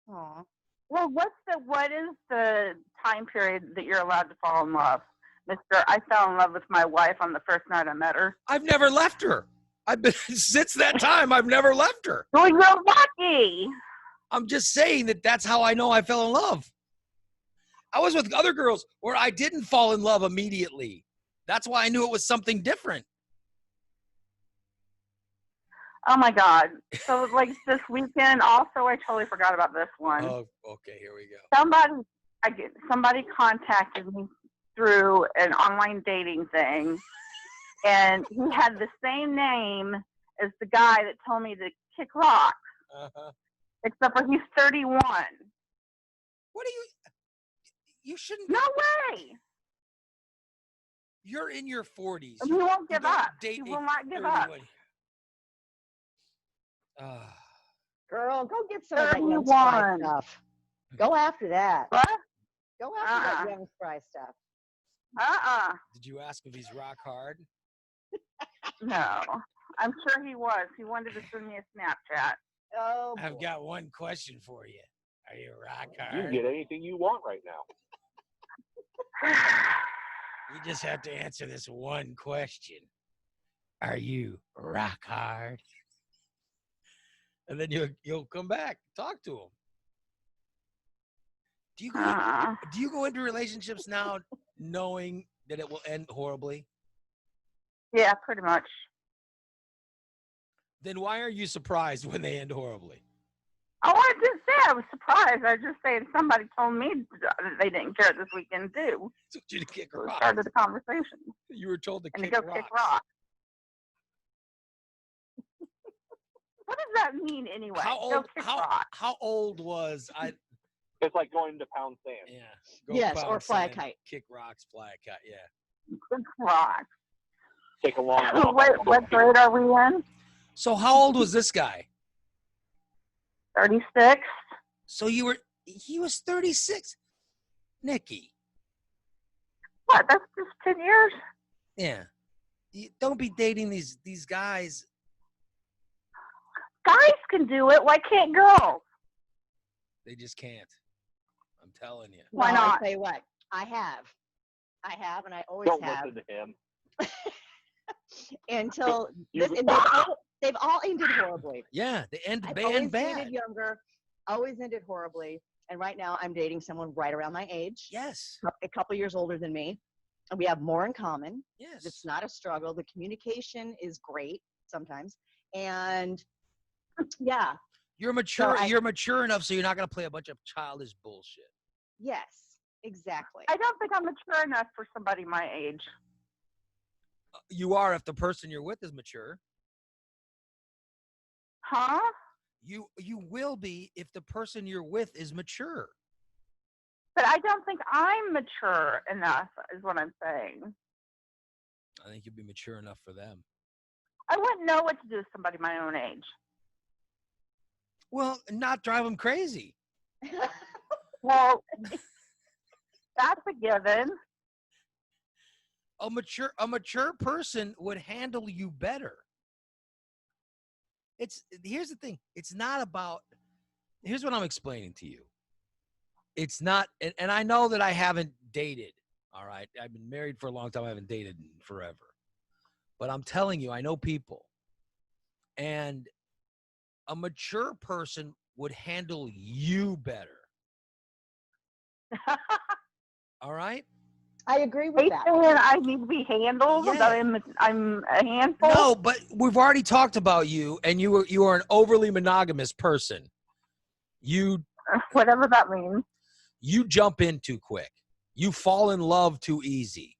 E: Aw.
D: Well, what is the time period that you're allowed to fall in love? Mister, I fell in love with my wife on the first night I met her.
B: I've never left her. I've been since that time. I've never left her.
D: Well, you're lucky.
B: I'm just saying that's how I know I fell in love. I was with other girls where I didn't fall in love immediately. That's why I knew it was something different.
D: Oh my God. So like this weekend also, I totally forgot about this one.
B: Oh, okay. Here we go.
D: Somebody contacted me through an online dating thing, and he had the same name as the guy that told me to kick rocks,
B: Uh-huh.
D: except for he's 31.
B: What are you? You shouldn't.
D: No way.
B: You're in your 40s.
D: And he won't
B: You
D: give
B: don't
D: up.
B: date
D: He
B: a
D: will not give up.
B: 31. Ah.
E: Girl, go get some of that young
D: 31.
E: spry stuff. Go after that.
D: What?
E: Go after that
D: Uh-uh.
E: young spry stuff.
B: Did you ask if he's rock hard?
D: No. I'm sure he was. He wanted to send me a Snapchat.
E: Oh,
B: I've
E: boy.
B: got one question for you. Are you rock
C: You
B: hard?
C: can get anything you want right now.
B: You just have to answer this one question. Are you rock hard? And then you'll come back, talk to him. Do you go into relationships now knowing that it will end horribly?
D: Yeah, pretty much.
B: Then why are you surprised when they end horribly?
D: Oh, I didn't say I was surprised. I just saying somebody told me that they didn't care this weekend too.
B: I told you to kick
D: So we
B: rocks.
D: started the conversation
B: You were told to
D: and to
B: kick
D: go
B: rocks.
D: kick rocks. What does that mean anyway? Go kick rocks.
B: How old was I?
C: It's like going to pound sand.
B: Yeah. Go
E: Yes,
B: pound
E: or fly a
B: sand,
E: kite.
B: Kick rocks, fly a kite. Yeah.
D: Kick rocks.
C: Take a long walk.
D: What grade are we in?
B: So how old was this guy?
D: 36.
B: So he was 36. Nikki.
D: What? That's just 10 years?
B: Yeah. Don't be dating these guys.
D: Guys can do it. Why can't girls?
B: They just can't. I'm telling you.
D: Why
E: Well,
D: not?
E: I tell you what, I have, and I always
C: Don't
E: have
C: listen to him.
E: until
C: You-
E: this, and they've all ended horribly.
B: Yeah, they end
E: I've
B: bad.
E: always dated younger, always ended horribly, and right now I'm dating someone right around my age,
B: Yes.
E: a couple years older than me, and we have more in common.
B: Yes.
E: It's not a struggle. The communication is great sometimes, and yeah,
B: You're mature.
E: So
B: You're mature enough, so you're not gonna play a bunch of childish bullshit.
E: yes, exactly.
D: I don't think I'm mature enough for somebody my age.
B: You are if the person you're with is mature.
D: Huh?
B: You will be if the person you're with is mature.
D: But I don't think I'm mature enough, is what I'm saying.
B: I think you'll be mature enough for them.
D: I wouldn't know what to do with somebody my own age.
B: Well, not drive them crazy.
D: Well, that's a given.
B: A mature person would handle you better. Here's the thing. It's not about. Here's what I'm explaining to you. It's not, and I know that I haven't dated. All right, I've been married for a long time. I haven't dated in forever. But I'm telling you, I know people, and a mature person would handle you better. All right.
E: I agree
D: Are
E: with
D: you
E: that.
D: saying I need to be handled?
B: Yeah.
D: That I'm a handful?
B: No, but we've already talked about you, and you are an overly monogamous person. You
D: Whatever that means.
B: you jump in too quick. You fall in love too easy.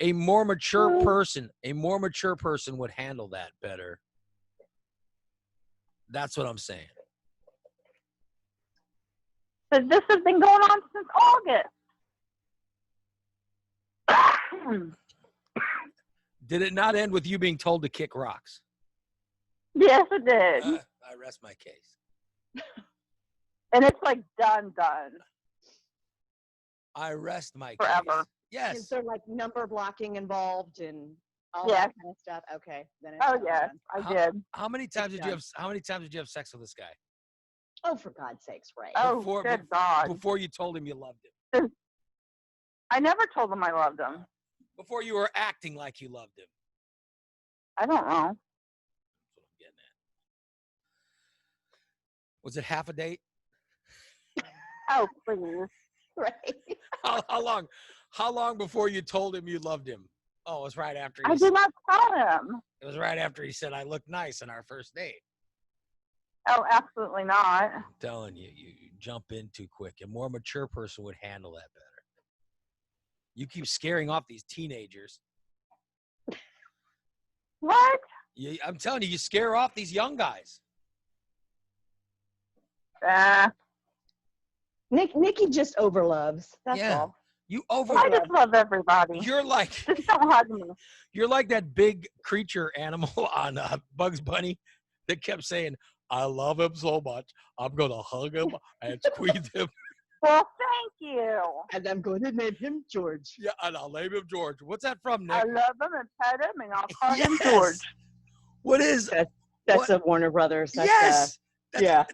B: A more mature person would handle that better. That's what I'm saying.
D: But this has been going on since August.
B: Did it not end with you being told to kick rocks?
D: Yes, it did.
B: I rest my case.
D: And it's like done.
B: I rest my
D: Forever.
B: case. Yes.
E: Is there like number blocking involved and all
D: Yes.
E: that kind of stuff? Okay, then it's
D: Oh,
E: not
D: yes,
E: done.
D: I
B: How-
D: did.
B: How many times did you
E: done.
B: have? How many times did you have sex with this guy
E: Oh, for God's sakes, Ray.
D: Oh,
B: Before-
D: good God.
B: before you told him you loved him?
D: I never told him I loved him.
B: Before you were acting like you loved him?
D: I don't know.
B: That's what I'm getting at. Was it half a date?
D: Oh, please.
E: Right.
B: How long before you told him you loved him? Oh, it was right after
D: I did not tell him.
B: it was right after he said I look nice on our first date.
D: Oh, absolutely not.
B: I'm telling you, you jump in too quick. A more mature person would handle that better. You keep scaring off these teenagers.
D: What?
B: I'm telling you, you scare off these young guys.
D: Uh,
E: Nikki just overloves. That's
B: Yeah.
E: all.
B: You over.
D: I just love everybody.
B: You're like
D: Just don't hug me.
B: you're like that big creature animal on Bugs Bunny that kept saying, "I love him so much, I'm gonna hug him and squeeze him."
D: Well, thank you.
E: And I'm going to name him George.
B: Yeah, and I'll name him George. What's that from, Nick?
D: I love him and pet him, and I'll call him
B: Yes!
D: George.
B: What is?
E: That's a Warner Brothers. That's
B: Yes.
E: yeah.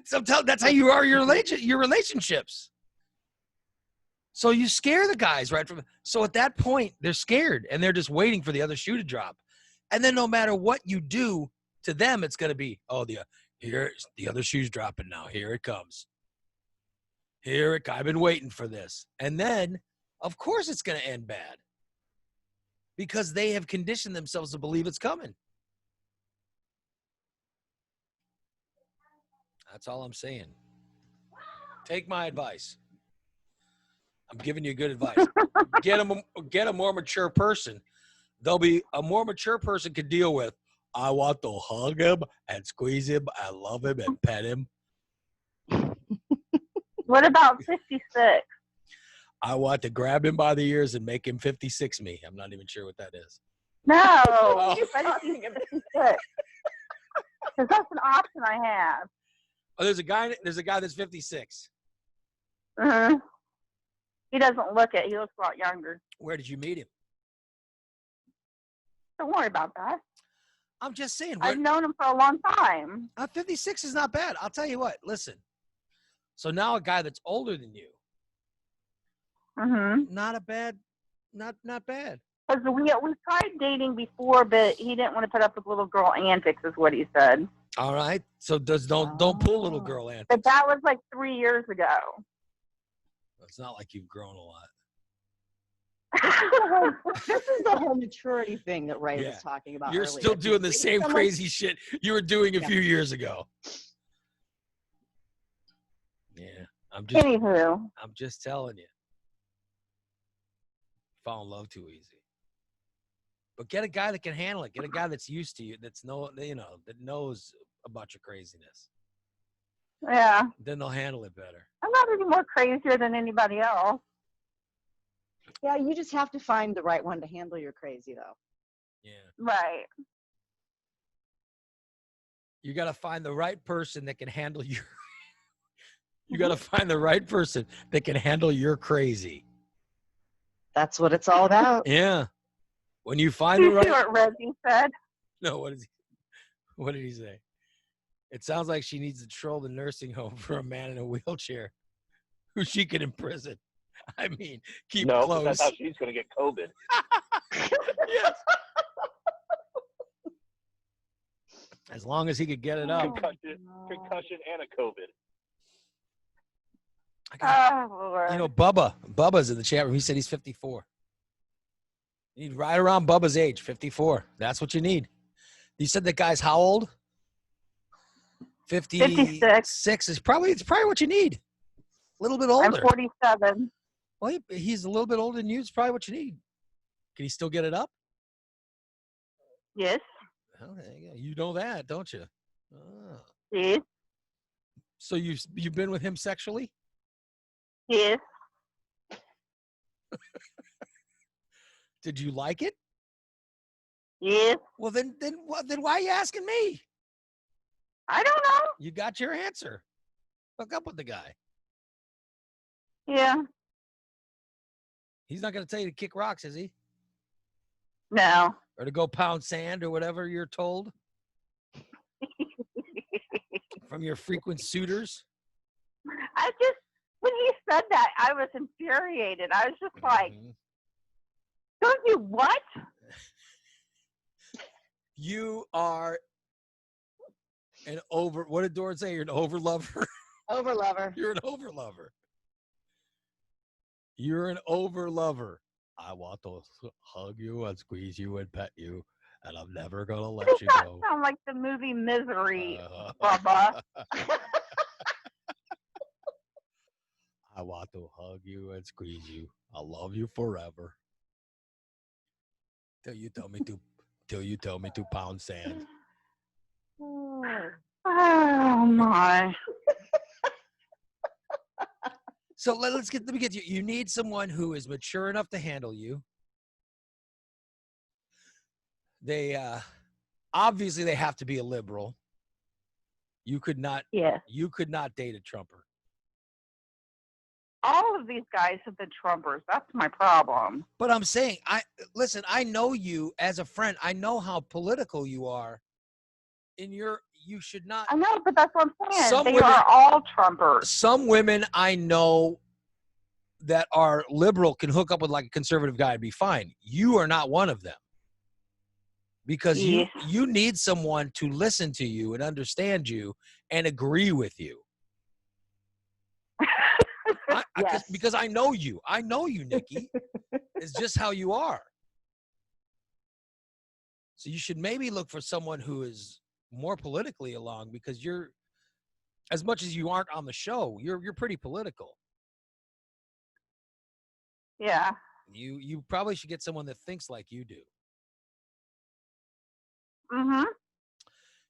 B: That's how you are your relationships. So you scare the guys right from. So at that point, they're scared and they're just waiting for the other shoe to drop. And then no matter what you do to them, it's going to be, oh, here's the other shoe's dropping now. Here it comes. I've been waiting for this. And then, of course, it's going to end bad because they have conditioned themselves to believe it's coming. That's all I'm saying. Take my advice. I'm giving you good advice. Get a more mature person. They'll be a more mature person could deal with. I want to hug him and squeeze him. I love him and pet him.
D: What about 56?
B: I want to grab him by the ears and make him 56 me. I'm not even sure what that is.
D: No.
B: Oh.
D: But he's 56. Because that's an option I have.
B: Oh, there's a guy that's 56.
D: Mm-hmm. He doesn't look it. He looks a lot younger.
B: Where did you meet him?
D: Don't worry about that.
B: I'm just saying.
D: I've known him for a long time.
B: 56 is not bad. I'll tell you what. Listen. So now a guy that's older than you.
D: Mm-hmm.
B: Not bad.
D: Because we tried dating before, but he didn't want to put up with little girl antics, is what he said.
B: All right. So don't pull little girl antics.
D: But that was like 3 years ago.
B: It's not like you've grown a lot.
E: This is the whole maturity thing that Ray was talking about.
B: You're
E: earlier.
B: still doing the same crazy shit you were doing a few years ago. Yeah.
D: Anywho.
B: I'm just telling you. Fall in love too easy. But get a guy that can handle it. Get a guy that's used to you, that knows about your craziness.
D: Yeah.
B: Then they'll handle it better.
D: I'm not any more crazier than anybody else.
E: Yeah, you just have to find the right one to handle your crazy, though.
B: Yeah.
D: Right.
B: You got to find the right person that can handle your. You got to find the right person that can handle your crazy.
E: That's what it's all about.
B: Yeah. When you find
D: Did
B: the
D: you see
B: right.
D: what Reggie said?
B: No, what did he say? It sounds like she needs to troll the nursing home for a man in a wheelchair who she could imprison. I mean, keep close.
C: That's how she's going to get COVID.
B: Yes. As long as he could get it up.
C: Concussion and a COVID.
D: Lord.
B: You know, Bubba's in the chat room. He said he's 54. You need right around Bubba's age, 54. That's what you need. You said that guy's how old? 56 is probably what you need. A little bit older.
D: I'm 47.
B: Well, he's a little bit older than you. It's probably what you need. Can he still get it up?
D: Yes.
B: Oh, you know that, don't you? Oh.
D: Yes.
B: So you've been with him sexually?
D: Yes.
B: Did you like it?
D: Yes.
B: Well, then why are you asking me?
D: I don't know.
B: You got your answer. Hook up with the guy.
D: Yeah.
B: He's not going to tell you to kick rocks, is he?
D: No.
B: Or to go pound sand or whatever you're told from your frequent suitors.
D: When he said that, I was infuriated. I was just like, don't you what?
B: You are what did Doran say? You're an overlover?
E: Overlover.
B: You're an overlover. You're an overlover. I want to hug you and squeeze you and pet you, and I'm never going to let you
D: That
B: go.
D: sound like the movie Misery, Bubba.
B: I want to hug you and squeeze you. I'll love you forever. Till you tell me to pound sand.
D: Oh my.
B: So let me get you. You need someone who is mature enough to handle you. They obviously they have to be a liberal. You could not
D: Yes.
B: date a Trumper.
D: All of these guys have been Trumpers. That's my problem.
B: But I'm saying, I know you as a friend. I know how political you are. You should not.
D: I know, but that's what I'm saying.
B: Some
D: They
B: women-
D: are all Trumpers.
B: Some women I know that are liberal can hook up with like a conservative guy and be fine. You are not one of them. Because
D: Yes.
B: you need someone to listen to you and understand you and agree with you.
E: Yes.
B: Because I know you. I know you, Nikki. It's just how you are. So you should maybe look for someone who is more politically along, because you're, as much as you aren't on the show, you're pretty political.
D: Yeah.
B: You probably should get someone that thinks like you do.
D: Mhm.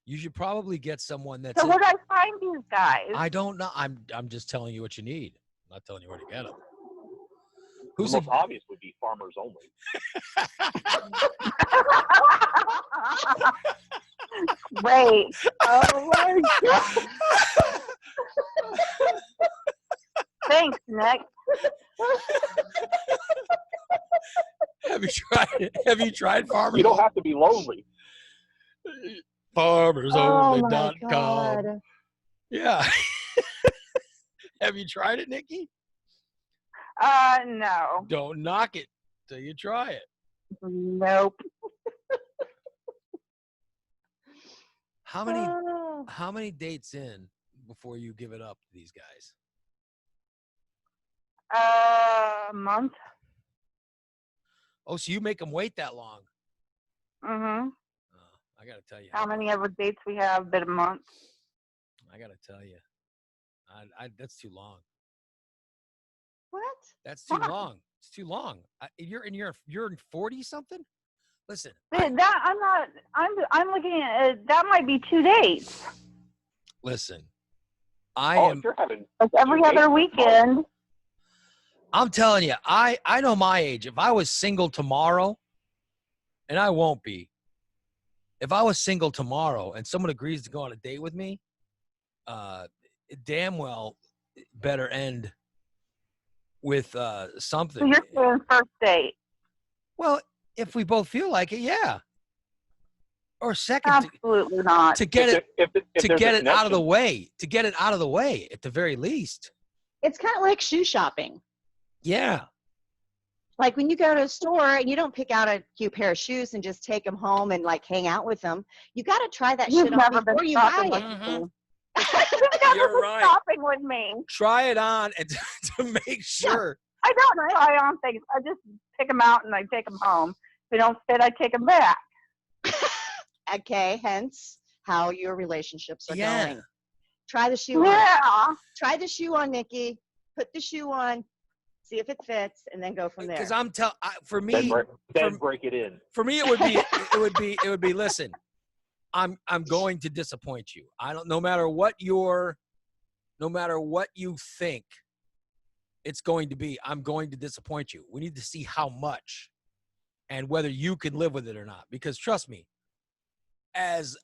B: You should probably get someone that's.
D: So where do I find these guys?
B: I don't know. I'm just telling you what you need. I'm not telling you where to get them.
C: The
B: Who's
C: most obvious would be Farmers Only.
D: Great. Oh my god. Thanks, Nick.
B: Have you tried it? Have you tried Farmers?
C: You don't have to be lonely.
E: Oh my
B: FarmersOnly.com.
E: God.
B: Yeah. Have you tried it, Nikki?
D: No.
B: Don't knock it till you try it.
D: Nope.
B: How many
E: Oh.
B: how many dates in before you give it up to these guys?
D: A month.
B: Oh, so you make them wait that long?
D: Mhm.
B: Oh, I gotta tell you.
D: How many ever dates we have? Been a month.
B: I gotta tell you. That's too long.
E: What?
B: That's too
D: Why?
B: long. It's too long. You're in 40 something. Listen,
D: That I'm not. I'm looking at that. Might be 2 dates.
B: listen. I
C: Oh,
B: am.
C: if you're having
D: Like every
C: Two
D: other
C: dates?
D: weekend.
B: I'm telling you. I know my age. If I was single tomorrow, and I won't be. If I was single tomorrow and someone agrees to go on a date with me, it damn well better end with something.
D: So you're saying first date?
B: Well, if we both feel like it, yeah. Or second,
D: Absolutely not.
B: to get it
C: if
B: to
C: there's
B: get
C: a
B: it out of the
C: connection.
B: way. To get it out of the way at the very least.
E: It's kind of like shoe shopping.
B: Yeah.
E: Like when you go to a store and you don't pick out a cute pair of shoes and just take them home and like hang out with them. You got to try that
D: You've
E: shit on
D: never
E: before
D: been
E: you buy
D: shopping with
E: it.
B: Mhm.
D: me. You've never
B: You're
D: been
B: right.
D: shopping with me.
B: Try it on and to make sure.
D: I don't try on things. I just pick them out and I take them home. If they don't fit, I take them back.
E: Okay, hence how your relationships are
B: Yeah.
E: going. Try the shoe on.
D: Yeah.
E: Try the shoe on, Nikki. Put the shoe on, see if it fits, and then go from there.
B: Because for
C: Then,
B: me,
C: break it in.
B: for me it would be listen, I'm going to disappoint you. I don't, no matter what you think it's going to be, I'm going to disappoint you. We need to see how much and whether you can live with it or not. Because trust me, as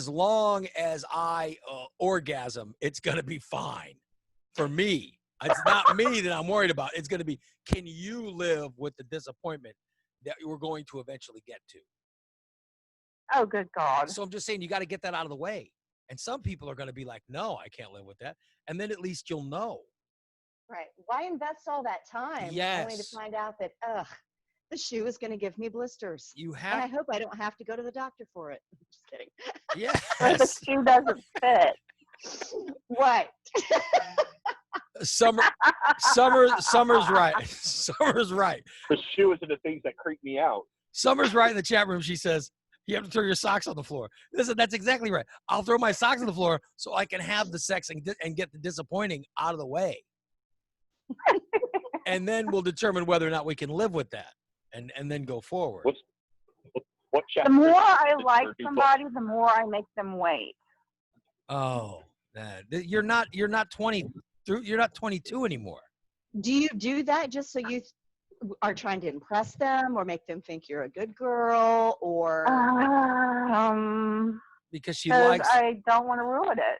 B: long as I orgasm, it's going to be fine for me. It's not me that I'm worried about. It's going to be, can you live with the disappointment that we're going to eventually get to?
D: Oh, good God.
B: So I'm just saying, you got to get that out of the way. And some people are going to be like, no, I can't live with that. And then at least you'll know.
E: Right. Why invest all that time only to
B: Yes.
E: find out that, the shoe is going to give me blisters?
B: You
E: And I
B: have,
E: hope I don't have to go to the doctor for it. Just kidding.
D: But the
B: yes.
D: shoe doesn't fit.
E: What?
B: Summer's right. Summer's right.
C: The shoe is the things that creep me out.
B: Summer's right in the chat room. She says, you have to throw your socks on the floor. Listen, that's exactly right. I'll throw my socks on the floor so I can have the sex and get the disappointing out of the way. And then we'll determine whether or not we can live with that and then go forward.
C: What
D: The
C: chapter?
D: more I
C: is
D: like
C: your new book?
D: somebody, the more I make them wait.
B: Oh, you're not 20, You're not 22 anymore.
E: Do you do that just so you are trying to impress them or make them think you're a good girl, or
B: Because she
D: 'cause
B: likes
D: I don't want to ruin it.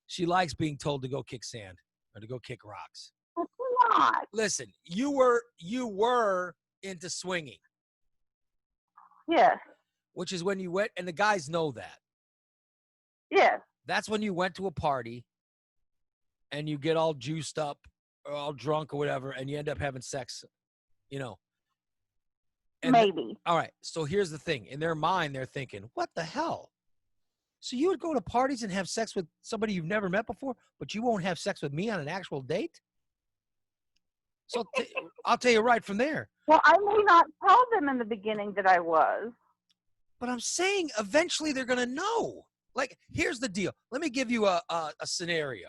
B: she likes being told to go kick sand or to go kick rocks.
D: It's not.
B: Listen, you were into swinging,
D: Yes.
B: which is when you went, and the guys know that.
D: Yes.
B: That's when you went to a party and you get all juiced up or all drunk or whatever, and you end up having sex, you know. And
D: Maybe.
B: all right, so here's the thing. In their mind, they're thinking, what the hell? So you would go to parties and have sex with somebody you've never met before, but you won't have sex with me on an actual date? So I'll tell you right from there.
D: Well, I may not tell them in the beginning that I was.
B: But I'm saying eventually they're going to know. Like, here's the deal. Let me give you a scenario.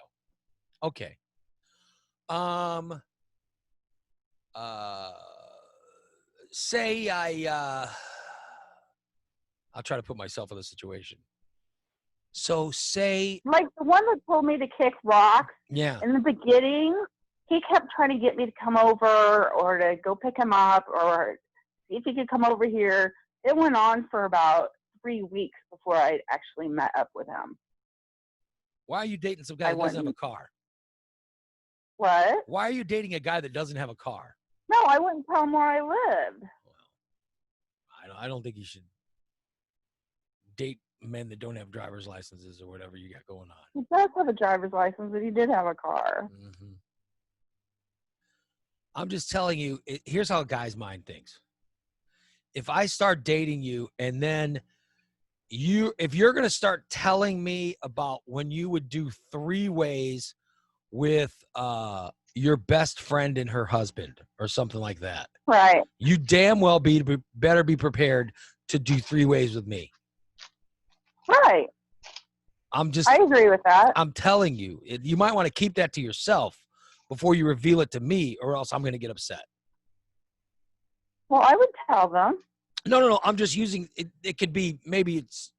B: Okay. Say I'll try to put myself in the situation. So say,
D: Like the one that told me to kick rocks
B: yeah,
D: in the beginning, he kept trying to get me to come over or to go pick him up or see if he could come over here. It went on for about 3 weeks before I actually met up with him.
B: why are you dating some guy that doesn't have a car?
D: What?
B: Why are you dating a guy that doesn't have a car?
D: No, I wouldn't tell him where I lived.
B: I don't think you should date men that don't have driver's licenses or whatever you got going on.
D: He does have a driver's license, but he did have a car.
B: Mm-hmm. I'm just telling you, here's how a guy's mind thinks. If I start dating you and then if you're going to start telling me about when you would do 3 ways with your best friend and her husband or something like that,
D: Right.
B: you damn well better be prepared to do 3 ways with me.
D: Right. I agree with that.
B: I'm telling you, you might want to keep that to yourself before you reveal it to me, or else I'm going to get upset.
D: Well, I would tell them.
B: No. I'm just using it. It could be, maybe it's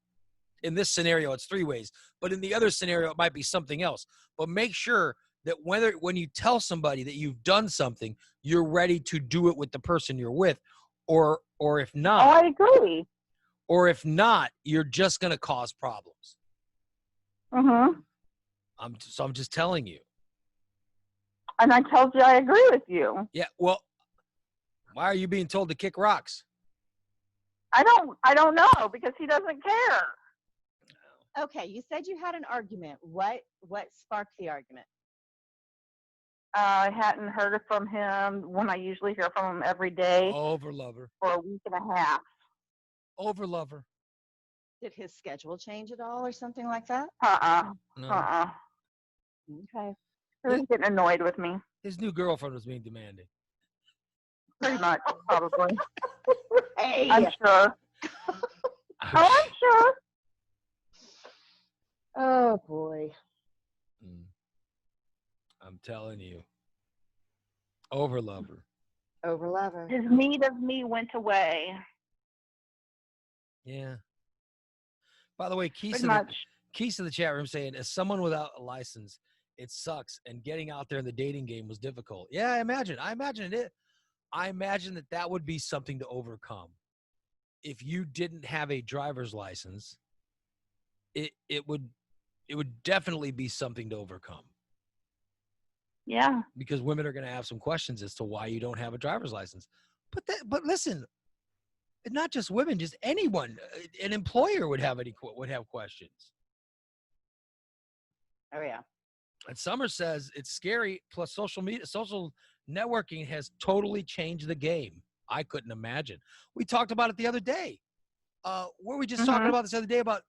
B: in this scenario, it's 3 ways, but in the other scenario, it might be something else. But make sure that when you tell somebody that you've done something, you're ready to do it with the person you're with, or if not.
D: Oh, I agree.
B: Or if not, you're just going to cause problems.
D: Mm-hmm.
B: I'm just telling you.
D: And I told you I agree with you.
B: Yeah. Well, why are you being told to kick rocks?
D: I don't know, because he doesn't care.
E: okay, you said you had an argument. What sparked the argument?
D: I hadn't heard from him when I usually hear from him every day
B: Over lover.
D: for a week and a half.
B: Over lover.
E: Did his schedule change at all or something like that?
B: No.
E: Okay.
D: He was getting annoyed with me.
B: His new girlfriend was being demanding.
D: Pretty much, probably.
E: Hey.
D: I'm sure. I'm sure.
E: Oh boy.
B: I'm telling you. Over lover.
E: Over lover.
D: His need of me went away.
B: Yeah. By the way, keys
D: Pretty much.
B: to the chat room saying, as someone without a license, it sucks, and getting out there in the dating game was difficult. Yeah, I imagine it. I imagine that would be something to overcome. If you didn't have a driver's license, it would definitely be something to overcome.
D: Yeah.
B: Because women are going to have some questions as to why you don't have a driver's license. But listen, not just women, just anyone, an employer would have questions.
E: Oh yeah.
B: And Summer says it's scary. Plus, social networking has totally changed the game. I couldn't imagine. We talked about it the other day. Were we just talking about this the other day about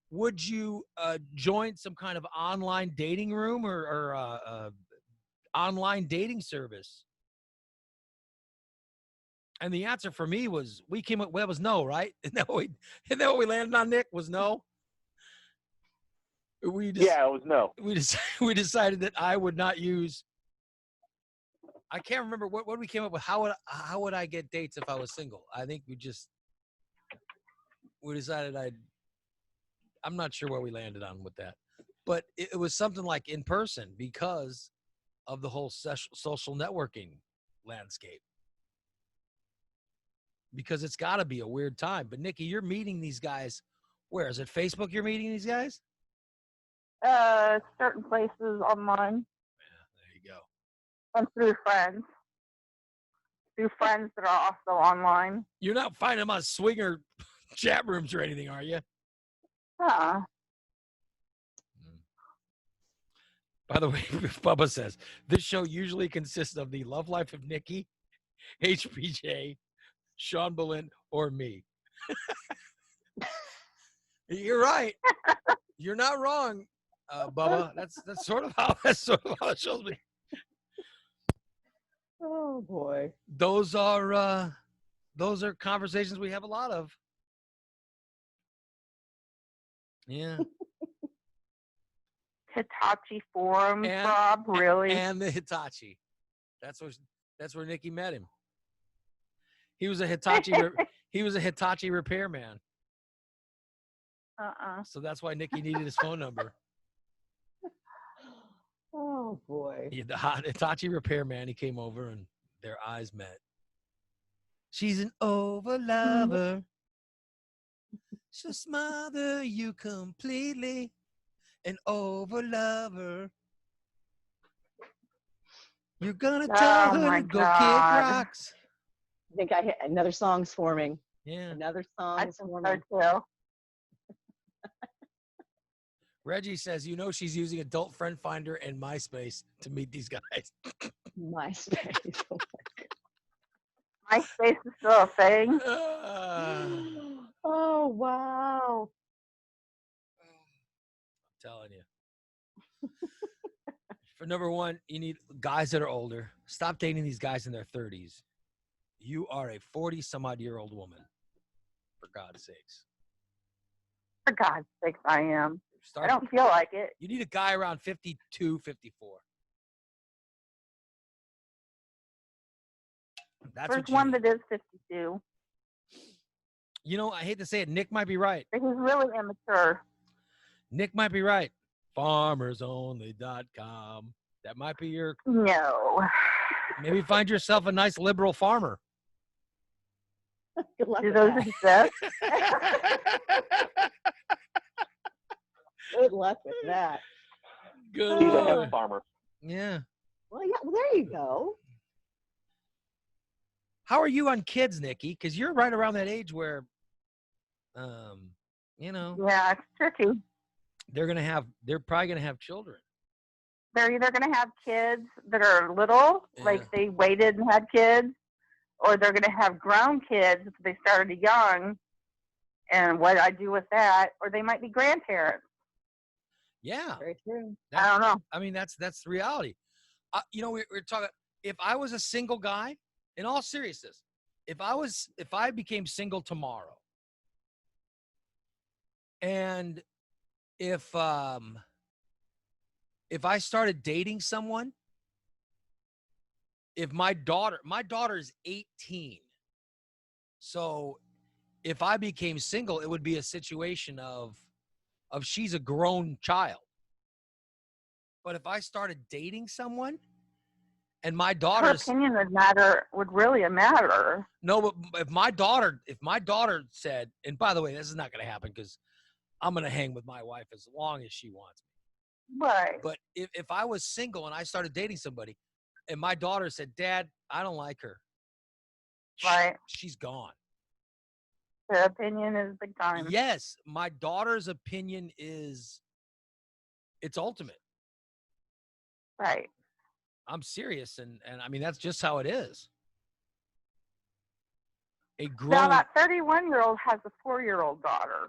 B: would you join some kind of online dating room or online dating service? And the answer for me was that was no, right? Isn't that what we landed on, Nick? Was no?
C: Yeah, it was no.
B: We decided that I would not use. I can't remember what we came up with. How would I get dates if I was single? I think we decided I'm not sure where we landed on with that, but it was something like in person, because of the whole social networking landscape. Because it's got to be a weird time. But Nikki, you're meeting these guys. Where is it? Facebook? You're meeting these guys?
D: Certain places online
B: Yeah, there you go.
D: and through friends. Through friends that are also online.
B: You're not finding them on swinger chat rooms or anything, are you?
D: Huh.
B: By the way, Bubba says this show usually consists of the love life of Nikki, HPJ, Sean Boleyn, or me. You're right. You're not wrong, Bubba. That's sort of how the show's been.
E: Oh boy.
B: Those are conversations we have a lot of. Yeah.
D: Hitachi forums,
B: And-
D: Bob, really?
B: And the Hitachi. That's where Nikki met him. He was a Hitachi repairman. So that's why Nikki needed his phone number.
E: Oh boy.
B: The Hitachi repairman, he came over and their eyes met. She's an over lover. She'll smother you completely. An over lover. You're gonna tell her
D: my
B: to go
D: God.
B: kick rocks.
E: I think I hit another song's forming.
B: Yeah.
E: Another
D: I
E: song's
D: think
E: forming.
D: so too.
B: Reggie says, she's using Adult Friend Finder and MySpace to meet these guys.
E: MySpace.
D: MySpace is still a thing.
E: Oh wow.
B: Telling you. For number one, you need guys that are older. Stop dating these guys in their 30s. You are a 40-some-odd-year-old woman. For God's sakes.
D: For God's sakes, I am. I
B: Start,
D: don't feel like it.
B: you need a guy around 52, 54. That's
D: There's
B: what you
D: one
B: need.
D: that is 52.
B: I hate to say it. Nick might be right.
D: But he's really immature.
B: Nick might be right. FarmersOnly.com. That might be your.
D: No.
B: Maybe find yourself a nice liberal farmer.
E: Good luck
D: Do
E: with
D: those
E: that.
D: exist?
E: Good luck with that.
B: Good
C: He's a
B: Lord.
C: hemp farmer.
B: Yeah.
E: Well, yeah. Well, there you go.
B: How are you on kids, Nikki? Because you're right around that age where,
D: Yeah, it's tricky.
B: they're probably gonna have children.
D: They're either going to have kids that are little,
B: Yeah.
D: like they waited and had kids, or they're going to have grown kids if they started young. And what I do with that, or they might be grandparents.
B: Yeah.
E: Very true.
D: I don't know.
B: I mean, that's the reality. We're talking. If I was a single guy, in all seriousness, if I became single tomorrow, and if I started dating someone, if my daughter is 18, so if I became single, it would be a situation of she's a grown child. But if I started dating someone and my
D: Her
B: daughter's
D: opinion would really matter.
B: no, but if my daughter said, and by the way, this is not going to happen because I'm going to hang with my wife as long as she wants me.
D: Right.
B: But if I was single and I started dating somebody and my daughter said, Dad, I don't like her.
D: Right.
B: She's gone.
D: Her opinion is big time.
B: Yes, my daughter's opinion it's ultimate.
D: Right.
B: I'm serious, and I mean that's just how it is. A grown
D: Now that 31-year-old has a 4-year-old daughter.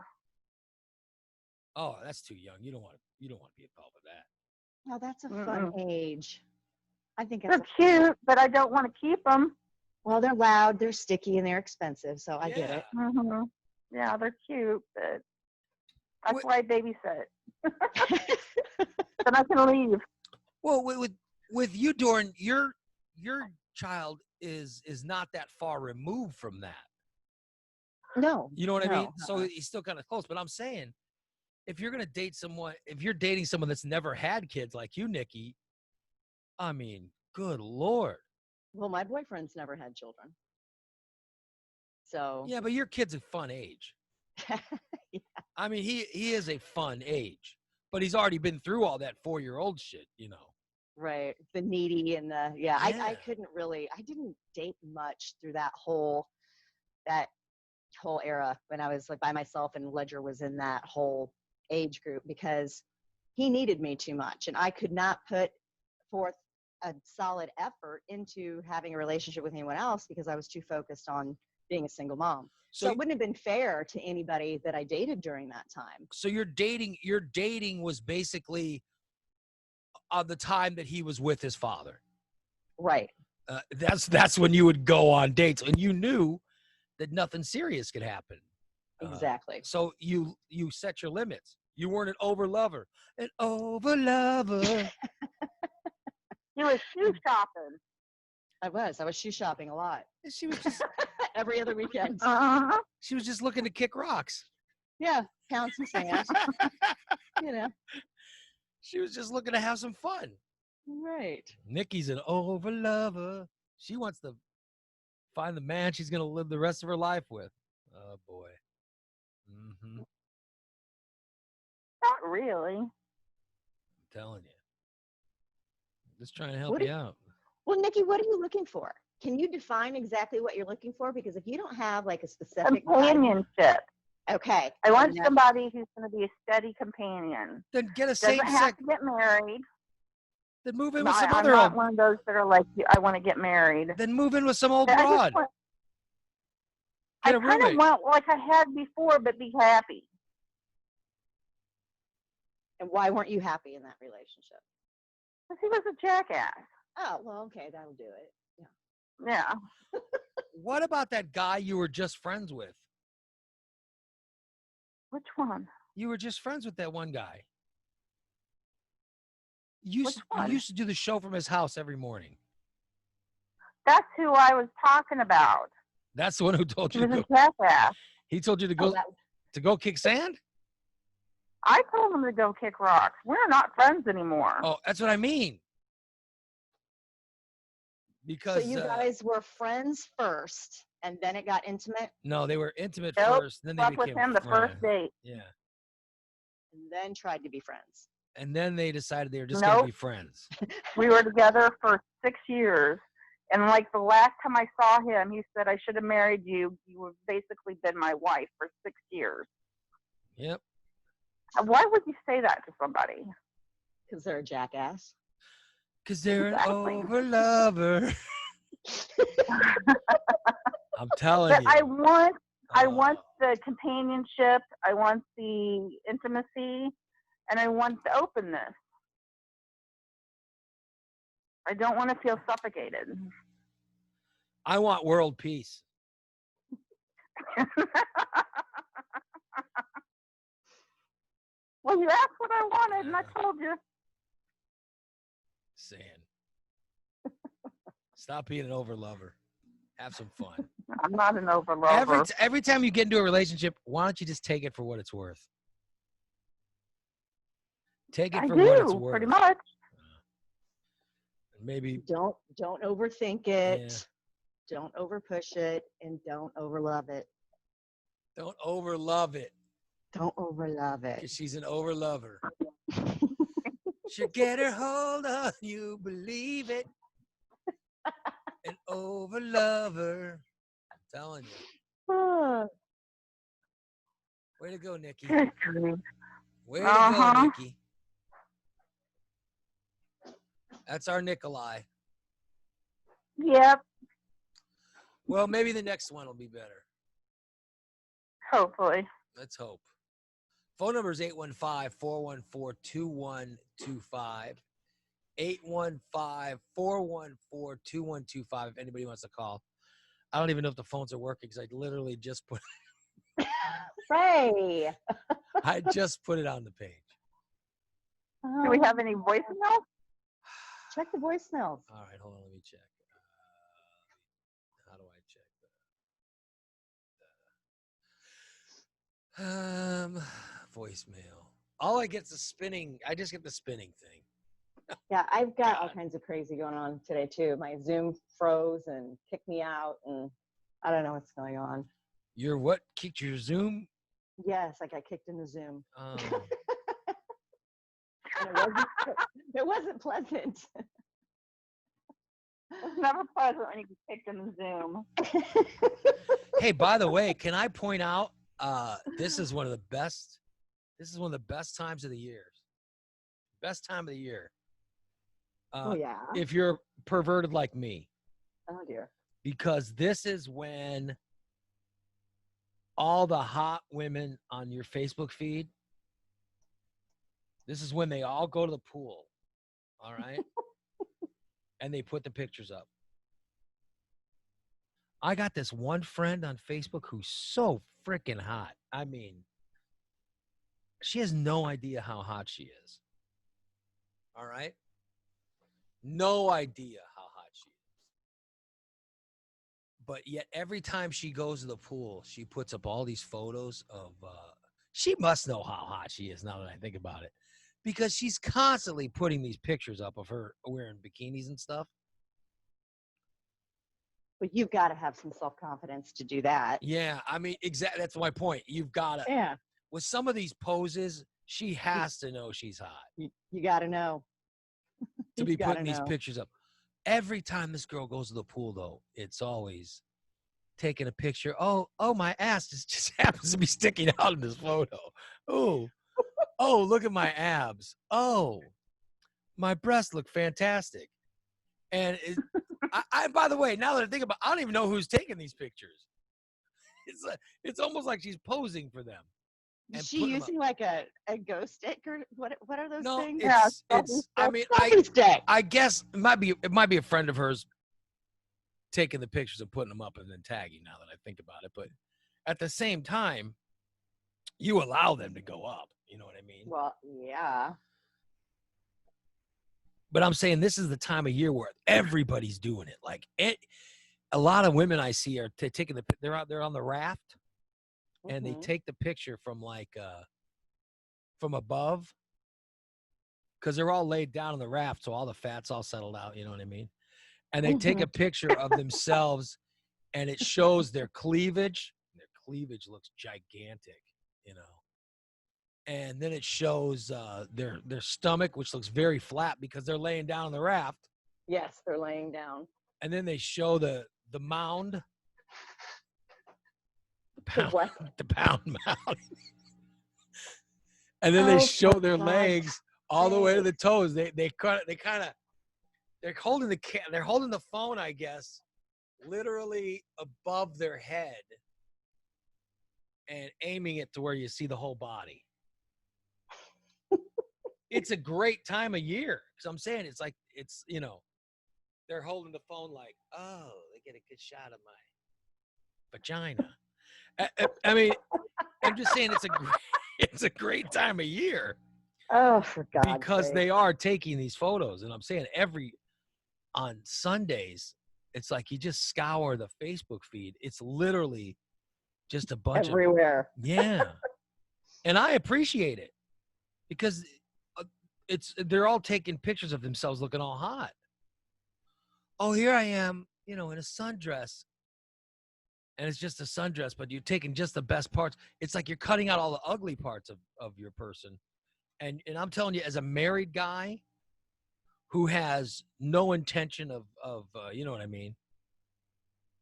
B: Oh, that's too young. You don't want to be involved with that.
E: No, that's a fun age. I think
D: They're
E: it's
D: cute, but I don't want to keep them.
E: well, they're loud, they're sticky, and they're expensive. So I get it.
D: Mm-hmm. Yeah, they're cute, but that's why I babysit. Then I can leave.
B: Well, with you, Doran, your child is not that far removed from that.
E: No.
B: You know what I mean?
E: no,
B: So he's still kind of close. But I'm saying, if you're dating someone that's never had kids like you, Nikki, I mean, good Lord.
E: Well, my boyfriend's never had children. So
B: Yeah, but your kid's a fun age.
E: yeah,
B: I mean, he is a fun age, but he's already been through all that 4-year-old shit, you know.
E: right. The needy and the
B: Yeah.
E: I couldn't really I didn't date much through that whole era when I was like by myself and Ledger was in that whole age group because he needed me too much and I could not put forth a solid effort into having a relationship with anyone else because I was too focused on being a single mom. So it wouldn't have been fair to anybody that I dated during that time.
B: So your dating was basically the time that he was with his father.
E: Right.
B: That's when you would go on dates and you knew that nothing serious could happen.
E: Exactly.
B: So you set your limits. You weren't an over lover. An over lover.
D: He was shoe shopping.
E: I was shoe shopping a lot.
B: She was just
E: every other weekend.
B: She was just looking to kick rocks.
E: Yeah, pound some sand. You know.
B: She was just looking to have some fun.
E: Right.
B: Nikki's an over lover. She wants to find the man she's going to live the rest of her life with. Oh, boy. Mm-hmm.
D: Not really.
B: I'm telling you. Just trying to help you out.
E: Well, Nikki, what are you looking for? Can you define exactly what you're looking for? Because if you don't have like a specific
D: companionship.
E: Okay.
D: I want somebody who's going to be a steady companion.
B: Then get a
D: Doesn't have to get married.
B: Then move in with some
D: I'm
B: other
D: not
B: old.
D: one of those that are like, I want to get married.
B: Then move in with some old broad.
D: I kind of want like I had before, but be happy.
E: And why weren't you happy in that relationship?
D: Because he was a jackass.
E: Oh, well, okay, that'll do it. Yeah.
D: Yeah.
B: What about that guy you were just friends with?
D: Which one?
B: You were just friends with that one guy. You
D: one?
B: used to do the show from his house every morning.
D: That's who I was talking about.
B: That's the one who told you
D: He
B: to
D: was
B: go.
D: a jackass.
B: He told you to go to go kick sand?
D: I told him to go kick rocks. We're not friends anymore.
B: Oh, that's what I mean. Because
E: so you guys were friends first, and then it got intimate.
B: No, they were intimate
D: Nope.
B: first. Then they
D: Slept
B: became
D: with him the first date.
B: Yeah.
E: And then tried to be friends.
B: And then they decided they were just going to be friends.
D: We were together for 6 years. And like the last time I saw him, he said, I should have married you. You have basically been my wife for 6 years.
B: Yep.
D: Why would you say that to somebody?
E: Because they're a jackass.
B: Because they're an over lover. I'm telling
D: but
B: you.
D: I want the companionship. I want the intimacy. And I want the openness. I don't want to feel suffocated.
B: I want world peace.
D: Well, you asked what I wanted, and I told you.
B: Sand. Stop being an over lover. Have some fun.
D: I'm not an over lover.
B: Every time you get into a relationship, why don't you just take it for what it's worth? Take it for what it's worth.
D: Pretty much.
B: Maybe
E: don't overthink it. Yeah. Don't overpush it, and don't overlove it.
B: Don't overlove it.
E: Don't overlove it.
B: Because she's an overlover. She'll get her hold on you, believe it. An overlover. I'm telling you. Way to go, Nikki. Way to go, Nikki. That's our Nikolai.
D: Yep.
B: Well, maybe the next one will be better.
D: Hopefully.
B: Let's hope. Phone number is 815-414-2125. 815-414-2125 if anybody wants to call. I don't even know if the phones are working because I literally just put
E: Ray.
B: I just put it on the page.
D: Do we have any voicemails?
E: Check the voicemails.
B: All right, hold on, let me check. How do I check that? Voicemail. All I get is the spinning. I just get the spinning thing.
E: Yeah, I've got all kinds of crazy going on today too. My Zoom froze and kicked me out, and I don't know what's going on.
B: Your what kicked your Zoom?
E: Yes, I got kicked in the Zoom.
B: Um,
E: And it wasn't pleasant.
D: It's never pleasant when you get picked in the Zoom.
B: hey, by the way, can I point out this is one of the best. This is one of the best times of the year. Best time of the year.
E: Oh yeah.
B: If you're perverted like me,
E: Oh dear.
B: because this is when all the hot women on your Facebook feed, this is when they all go to the pool, all right? And they put the pictures up. I got this one friend on Facebook who's so freaking hot. I mean, she has no idea how hot she is. All right? No idea how hot she is. But yet every time she goes to the pool, she puts up all these photos of she must know how hot she is now that I think about it. Because she's constantly putting these pictures up of her wearing bikinis and stuff.
E: But you've got to have some self-confidence to do that.
B: Yeah, I mean, exactly. That's my point. You've got to.
E: Yeah.
B: With some of these poses, she has to know she's hot
E: You got to know.
B: to be
E: You've gotta
B: putting these
E: know.
B: pictures up. Every time this girl goes to the pool, though, it's always taking a picture. Oh, my ass just happens to be sticking out in this photo. Oh, look at my abs. Oh, my breasts look fantastic. And I, by the way, now that I think about it, I don't even know who's taking these pictures. It's almost like she's posing for them.
E: Is she using like a ghost stick or what are those
B: No,
E: things?
B: it's I mean,
E: Selfie stick.
B: I guess it might be a friend of hers taking the pictures and putting them up and then tagging, now that I think about it. But at the same time, you allow them to go up. You know what I mean?
E: Well, yeah.
B: But I'm saying this is the time of year where everybody's doing it. Like a lot of women I see are taking they're out there on the raft, and they take the picture from from above, because they're all laid down on the raft, so all the fat's all settled out. You know what I mean? And they take a picture of themselves, and it shows their cleavage. Their cleavage looks gigantic, you know. And then it shows their stomach, which looks very flat because they're laying down on the raft.
E: Yes, they're laying down.
B: And then they show the mound. The pound mound. And then they show their legs all the way to the toes. They're holding the phone, I guess, literally above their head and aiming it to where you see the whole body. It's a great time of year. Because I'm saying it's you know, they're holding the phone like, oh, they get a good shot of my vagina. I mean, I'm just saying it's a great time of year.
E: Oh, for God's
B: because
E: sake.
B: they are taking these photos, and I'm saying on Sundays, it's like you just scour the Facebook feed. It's literally just a bunch
E: everywhere.
B: Yeah, and I appreciate it because they're all taking pictures of themselves looking all hot. Oh, here I am, you know, in a sundress. And it's just a sundress, but you're taking just the best parts. It's like you're cutting out all the ugly parts of your person. And I'm telling you, as a married guy who has no intention of you know what I mean?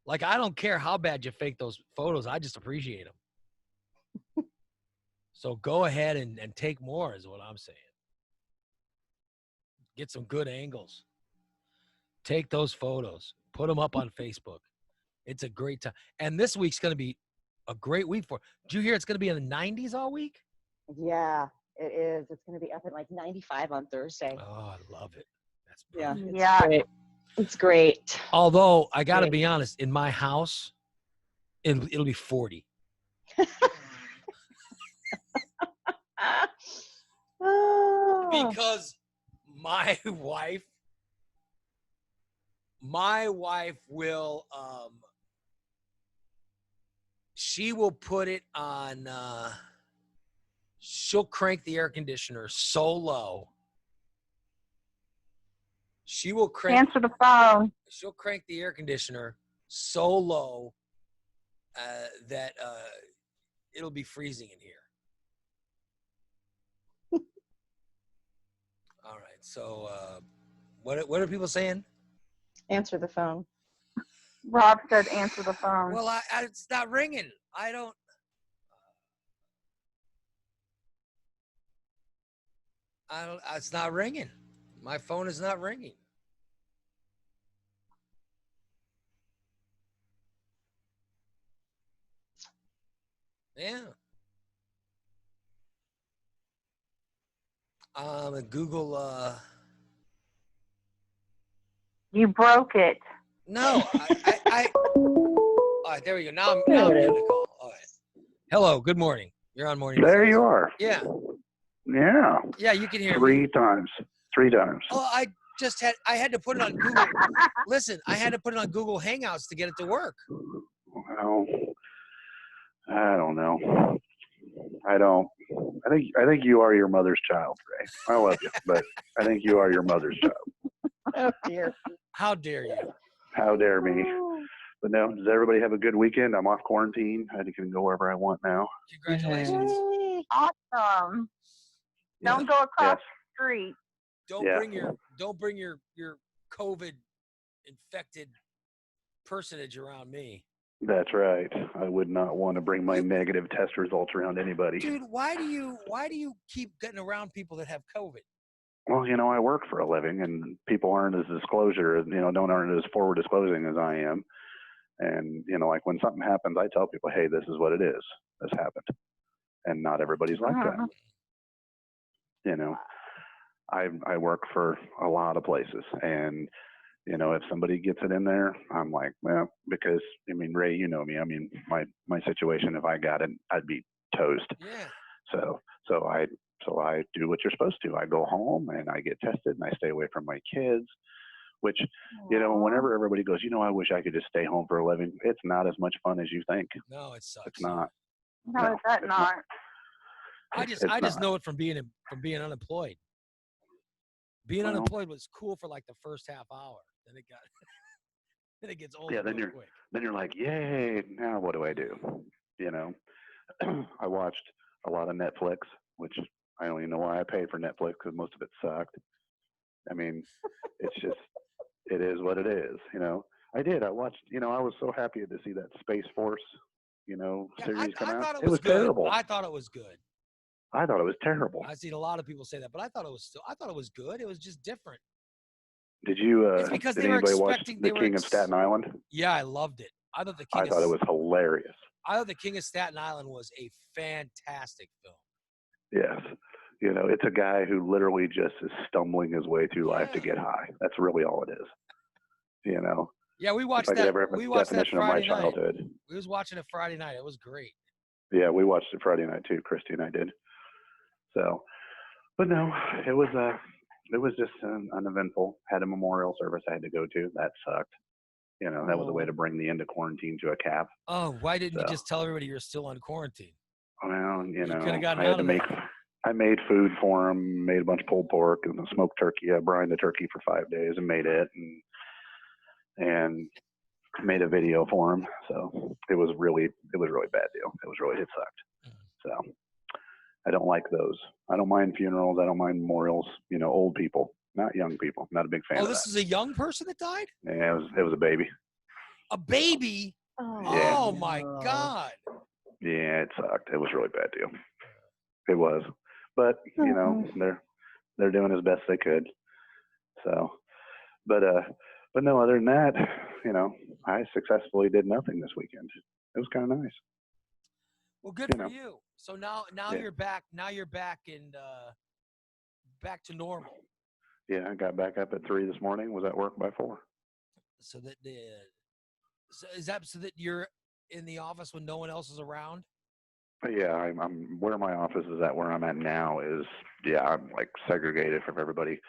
B: Like, I don't care how bad you fake those photos. I just appreciate them. So go ahead and take more is what I'm saying. Get some good angles. Take those photos. Put them up on Facebook. It's a great time. And this week's going to be a great week for. Did you hear it's going to be in the 90s all week?
E: Yeah, it is. It's going to be up at like 95 on Thursday.
B: Oh, I love it. That's
E: perfect.
D: Yeah.
E: Great. It's great.
B: Although, I got to be honest, in my house, it'll be 40. Because my wife will she will put it on she'll crank the air conditioner so low She will crank.
D: Answer the phone.
B: She'll crank the air conditioner so low that it'll be freezing in here. All right. So, what are people saying?
E: Answer the phone.
D: Rob said answer the phone.
B: Well, it's not ringing. I don't. It's not ringing. My phone is not ringing. Yeah. Google.
D: You broke it.
B: No, all right, there we go. Now I'm getting the call. All right. Hello. Good morning. You're on morning.
H: There you are.
B: Yeah.
H: Yeah.
B: Yeah, you can hear me.
H: Three times.
B: Oh, I had to put it on Google. Listen, I had to put it on Google Hangouts to get it to work.
H: Well, I don't know. I think you are your mother's child, Ray. I love you, but I think you are your mother's child.
E: Oh dear.
B: How dare you?
H: How dare me? But no, does everybody have a good weekend? I'm off quarantine. I can go wherever I want now.
B: Congratulations.
E: Yay.
D: Awesome. Don't go across the street.
B: Don't bring your COVID infected personage around me.
H: That's right. I would not want to bring my negative test results around anybody.
B: Dude, why do you keep getting around people that have COVID?
H: Well, I work for a living, and people aren't as aren't as forward disclosing as I am. And like when something happens, I tell people, hey, this is what it is. This happened. And not everybody's like that. I work for a lot of places, and if somebody gets it in there, I'm like, well, because Ray, you know me. My situation, if I got it, I'd be toast.
B: Yeah.
H: So I do what you're supposed to. I go home and I get tested and I stay away from my kids, which, whenever everybody goes, I wish I could just stay home for a living. It's not as much fun as you think.
B: No, it sucks.
H: It's not.
D: No, is that not?
B: I just know it from being unemployed. Being unemployed was cool for like the first half hour. Then it gets old.
H: Yeah, then you're like, yay, now what do I do? I watched a lot of Netflix, which I don't even know why I pay for Netflix because most of it sucked. It's just, it is what it is. I did. I watched, I was so happy to see that Space Force, series come out.
B: I thought
H: it was
B: good.
H: terrible.
B: I thought it was good.
H: I thought it was terrible.
B: I've seen a lot of people say that, but I thought it was good. It was just different.
H: Did you?
B: It's because
H: did
B: they were
H: anybody watch
B: expecting
H: The King of Staten Island?
B: Yeah, I loved it. I thought
H: I thought it was hilarious.
B: I thought The King of Staten Island was a fantastic film.
H: Yes. It's a guy who literally just is stumbling his way through life to get high. That's really all it is.
B: Yeah, we watched that. We watched that Friday night. We was watching it Friday night. It was great.
H: Yeah, we watched it Friday night too. Christy and I did. So, but no, it was just uneventful. Had a memorial service I had to go to. That sucked. That was a way to bring the end of quarantine to a cap.
B: Oh, why didn't you just tell everybody you're still on quarantine?
H: Well,
B: you could have gotten
H: I had to make. I made food for them. Made a bunch of pulled pork and smoked turkey. I brined the turkey for 5 days and made it, and made a video for them. So it was really bad deal. It sucked. So I don't like those. I don't mind funerals. I don't mind memorials. Old people, not young people. Not a big fan of that.
B: Oh, this is a young person that died?
H: Yeah, it was a baby.
B: A baby?
H: Yeah.
B: Oh my God.
H: Yeah, it sucked. It was a really bad deal. It was. But, they're doing as best they could. So, but no, other than that, I successfully did nothing this weekend. It was kind of nice.
B: Well, good for you. So now you're back. Now you're back back to normal.
H: Yeah, I got back up at 3 this morning. Was at work by 4.
B: So is that so that you're in the office when no one else is around?
H: Yeah, I'm where my office is at. Where I'm at now is I'm like segregated from everybody.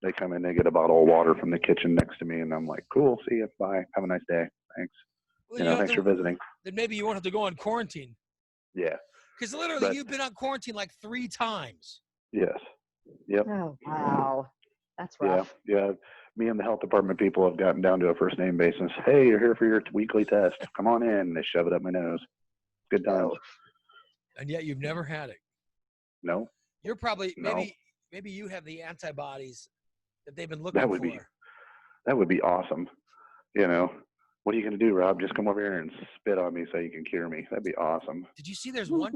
H: They come in, they get a bottle of water from the kitchen next to me, and I'm like, cool, see you, bye, have a nice day, thanks.
B: Well,
H: thanks for visiting.
B: Then maybe you won't have to go on quarantine.
H: Yeah.
B: Because literally, you've been on quarantine like 3 times.
H: Yes. Yep.
E: Oh wow, that's rough.
H: Yeah. Me and the health department people have gotten down to a first name basis. Hey, you're here for your weekly test. Come on in. They shove it up my nose. Good times.
B: And yet you've never had it.
H: No.
B: You're probably
H: No.
B: maybe you have the antibodies that they've been looking
H: That would
B: for.
H: that would be awesome. You know, what are you going to do, Rob? Just come over here and spit on me so you can cure me. That'd be awesome.
B: Did you see there's one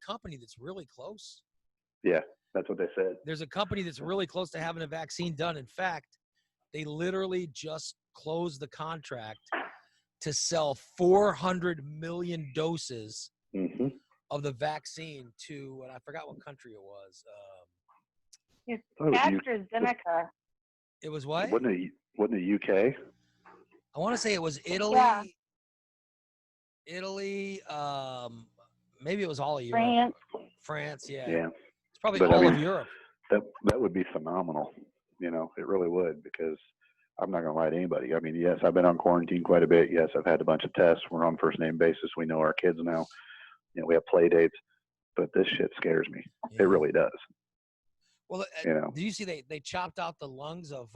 B: company that's really close?
H: Yeah, that's what they said.
B: There's a company that's really close to having a vaccine done. In fact, they literally just closed the contract to sell 400 million doses
H: Mm-hmm.
B: of the vaccine to, and I forgot what country it was.
D: It's
H: Oh,
D: AstraZeneca.
B: It was what?
H: Wasn't it UK?
B: I want to say it was Italy.
D: Yeah.
B: Italy. Maybe it was all of Europe.
D: France.
B: France, yeah.
H: Yeah.
B: It's probably
H: But, I
B: all
H: mean,
B: of Europe.
H: That would be phenomenal. You know, it really would, because I'm not going to lie to anybody. I mean, yes, I've been on quarantine quite a bit. Yes, I've had a bunch of tests. We're on first name basis. We know our kids now. You know, we have play dates. But this shit scares me.
B: Yeah.
H: It really does.
B: Well,
H: You know.
B: did you see they chopped out the lungs of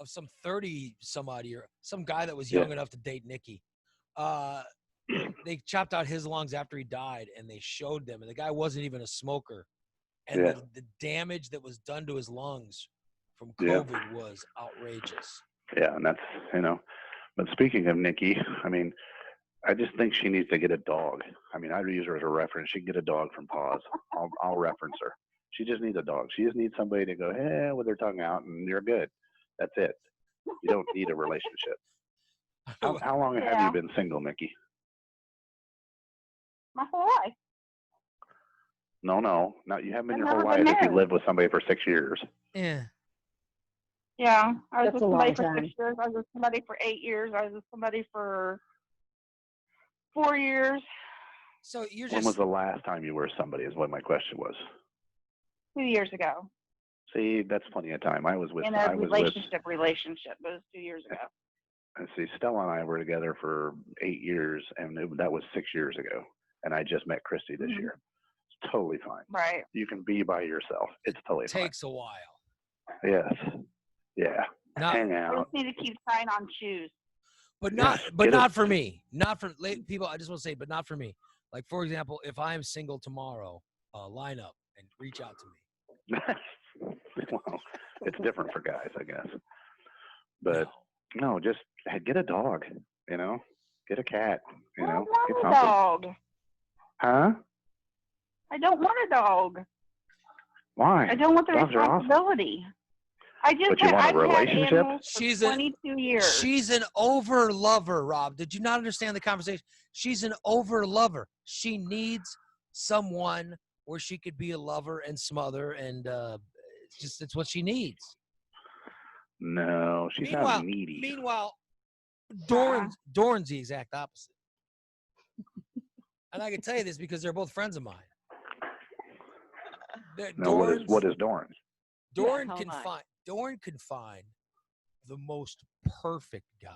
B: some 30 some odd year, some guy that was young enough to date Nikki. They chopped out his lungs after he died, and they showed them, and the guy wasn't even a smoker, and the damage that was done to his lungs from COVID was outrageous.
H: Yeah, and that's, you know. But speaking of Nikki, I mean, I just think she needs to get a dog. I mean, I'd use her as a reference. She can get a dog from Paws. I'll reference her. She just needs a dog. She just needs somebody to go, hey, with their tongue out, and you're good. That's it. You don't need a relationship. How long have you been single, Nikki?
D: My whole life.
H: No. Not you haven't been
D: I've
H: your whole
D: never
H: life
D: been
H: if you
D: married.
H: lived with somebody for 6 years.
B: Yeah.
D: Yeah, I was
E: That's
D: with
E: a long
D: somebody for
E: time.
D: 6 years. I was with somebody for 8 years. I was with somebody for 4 years.
B: So you're
H: When was the last time you were with somebody is what my question was.
D: 2 years ago.
H: See, that's plenty of time. I was with
D: In a relationship, but it was 2 years ago.
H: see, Stella and I were together for 8 years, and that was 6 years ago. And I just met Christy this year. It's totally fine.
D: Right.
H: You can be by yourself. It's totally fine.
B: takes a while.
H: Yes. Yeah.
B: Not-
H: Hang
D: I
H: out.
D: just need to keep trying on shoes.
B: But not
H: Yes,
B: but
H: get
B: not
H: it.
B: for me. Not for people. I just want to say, but not for me. Like, for example, if I am single tomorrow, line up and reach out to me.
H: Well, it's different for guys, I guess. But no, just get a dog, you know? Get a cat, you know?
D: I
H: Get
D: don't
H: something.
D: want a dog.
H: Huh?
D: I don't want a dog.
H: Why?
D: I don't want the
H: Dogs are awesome.
D: responsibility. I just
H: But you want a
D: I've had
H: relationship?
D: animals for
B: She's
D: 22 years.
B: She's an over lover, Rob. Did you not understand the conversation? She's an over lover. She needs someone where she could be a lover and smother, and it's what she needs.
H: No, she's not needy.
B: Meanwhile, Dorn's the exact opposite. And I can tell you this because they're both friends of mine.
H: No, what is Dorn?
B: Dorn
E: Yeah,
B: can find the most perfect guy,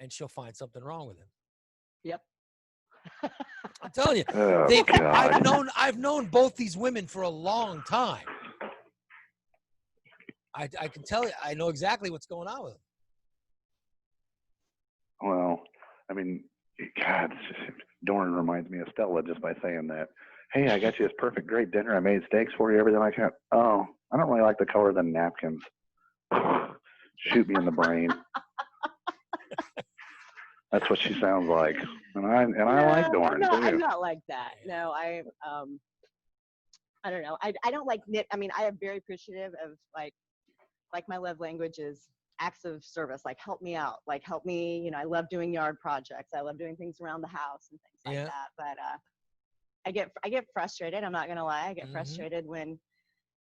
B: and she'll find something wrong with him.
E: Yep.
B: I'm telling you,
H: Oh,
B: I've known both these women for a long time. I can tell you, I know exactly what's going on with them.
H: Well, I mean, God, Dorn reminds me of Stella just by saying that. Hey, I got you this perfect, great dinner. I made steaks for you, everything like that. Oh, I don't really like the color of the napkins. Shoot me in the brain. That's what she sounds like, and I like Dorn too.
E: I'm not like that. No, I don't know. I don't like knit. I mean, I am very appreciative of like my love language is acts of service. Like help me out. Like help me. You know, I love doing yard projects. I love doing things around the house and things like that. But I get frustrated. I'm not gonna lie. I get frustrated when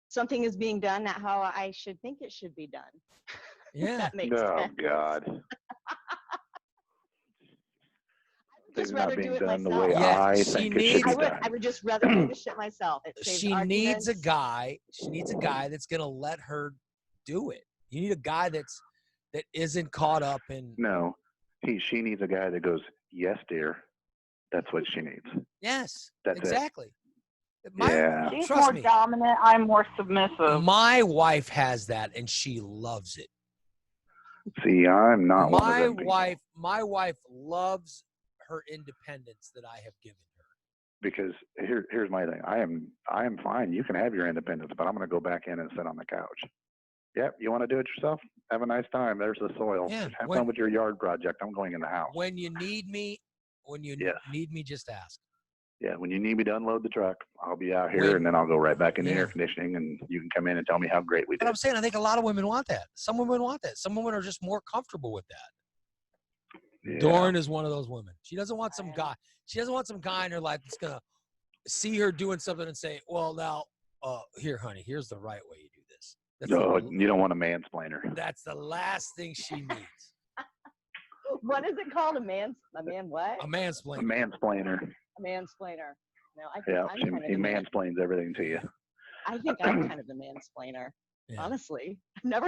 E: something is being done not how I should think it should be done.
B: Yeah.
E: That makes
H: Oh
E: sense.
H: God.
E: Just
H: Things not
E: rather
H: being
E: do it
H: done the
E: myself.
H: way I
B: she
H: think it
B: needs-
H: should be done.
E: I would just rather do the shit myself. It saves
B: She needs a
E: arguments.
B: guy. She needs a guy that's gonna let her do it. You need a guy that isn't caught up in.
H: No, she needs a guy that goes, yes, dear. That's what she needs.
B: Yes,
H: That's it.
B: exactly.
H: Yeah.
D: She's
B: Trust
D: more
B: me.
D: dominant. I'm more submissive.
B: My wife has that, and she loves it.
H: See, I'm not one of
B: My
H: them people.
B: wife loves her independence that I have given her.
H: Because here's my thing. I am fine. You can have your independence, but I'm going to go back in and sit on the couch. Yep. You want to do it yourself? Have a nice time. There's the soil.
B: Yeah,
H: Have fun with your yard project. I'm going in the house.
B: When you need me,
H: Yes.
B: need me, just ask.
H: Yeah. When you need me to unload the truck, I'll be out here, and then I'll go right back in the air conditioning, and you can come in and tell me how great we did.
B: But I'm saying, I think a lot of women want that. Some women want that. Some women are just more comfortable with that.
H: Yeah.
B: Doran is one of those women. She doesn't want some guy. She doesn't want some guy in her life that's gonna see her doing something and say, "Well, now, here, honey, here's the right way you do this."
H: No, you don't want a mansplainer.
B: That's the last thing she needs.
E: What is it called? A man what?
B: A mansplainer.
H: A mansplainer.
E: A mansplainer. No, I think
H: Yeah.
E: I'm kind of
H: He
E: the man.
H: mansplains everything to you.
E: I think I'm kind of the mansplainer.
B: Yeah.
E: Honestly,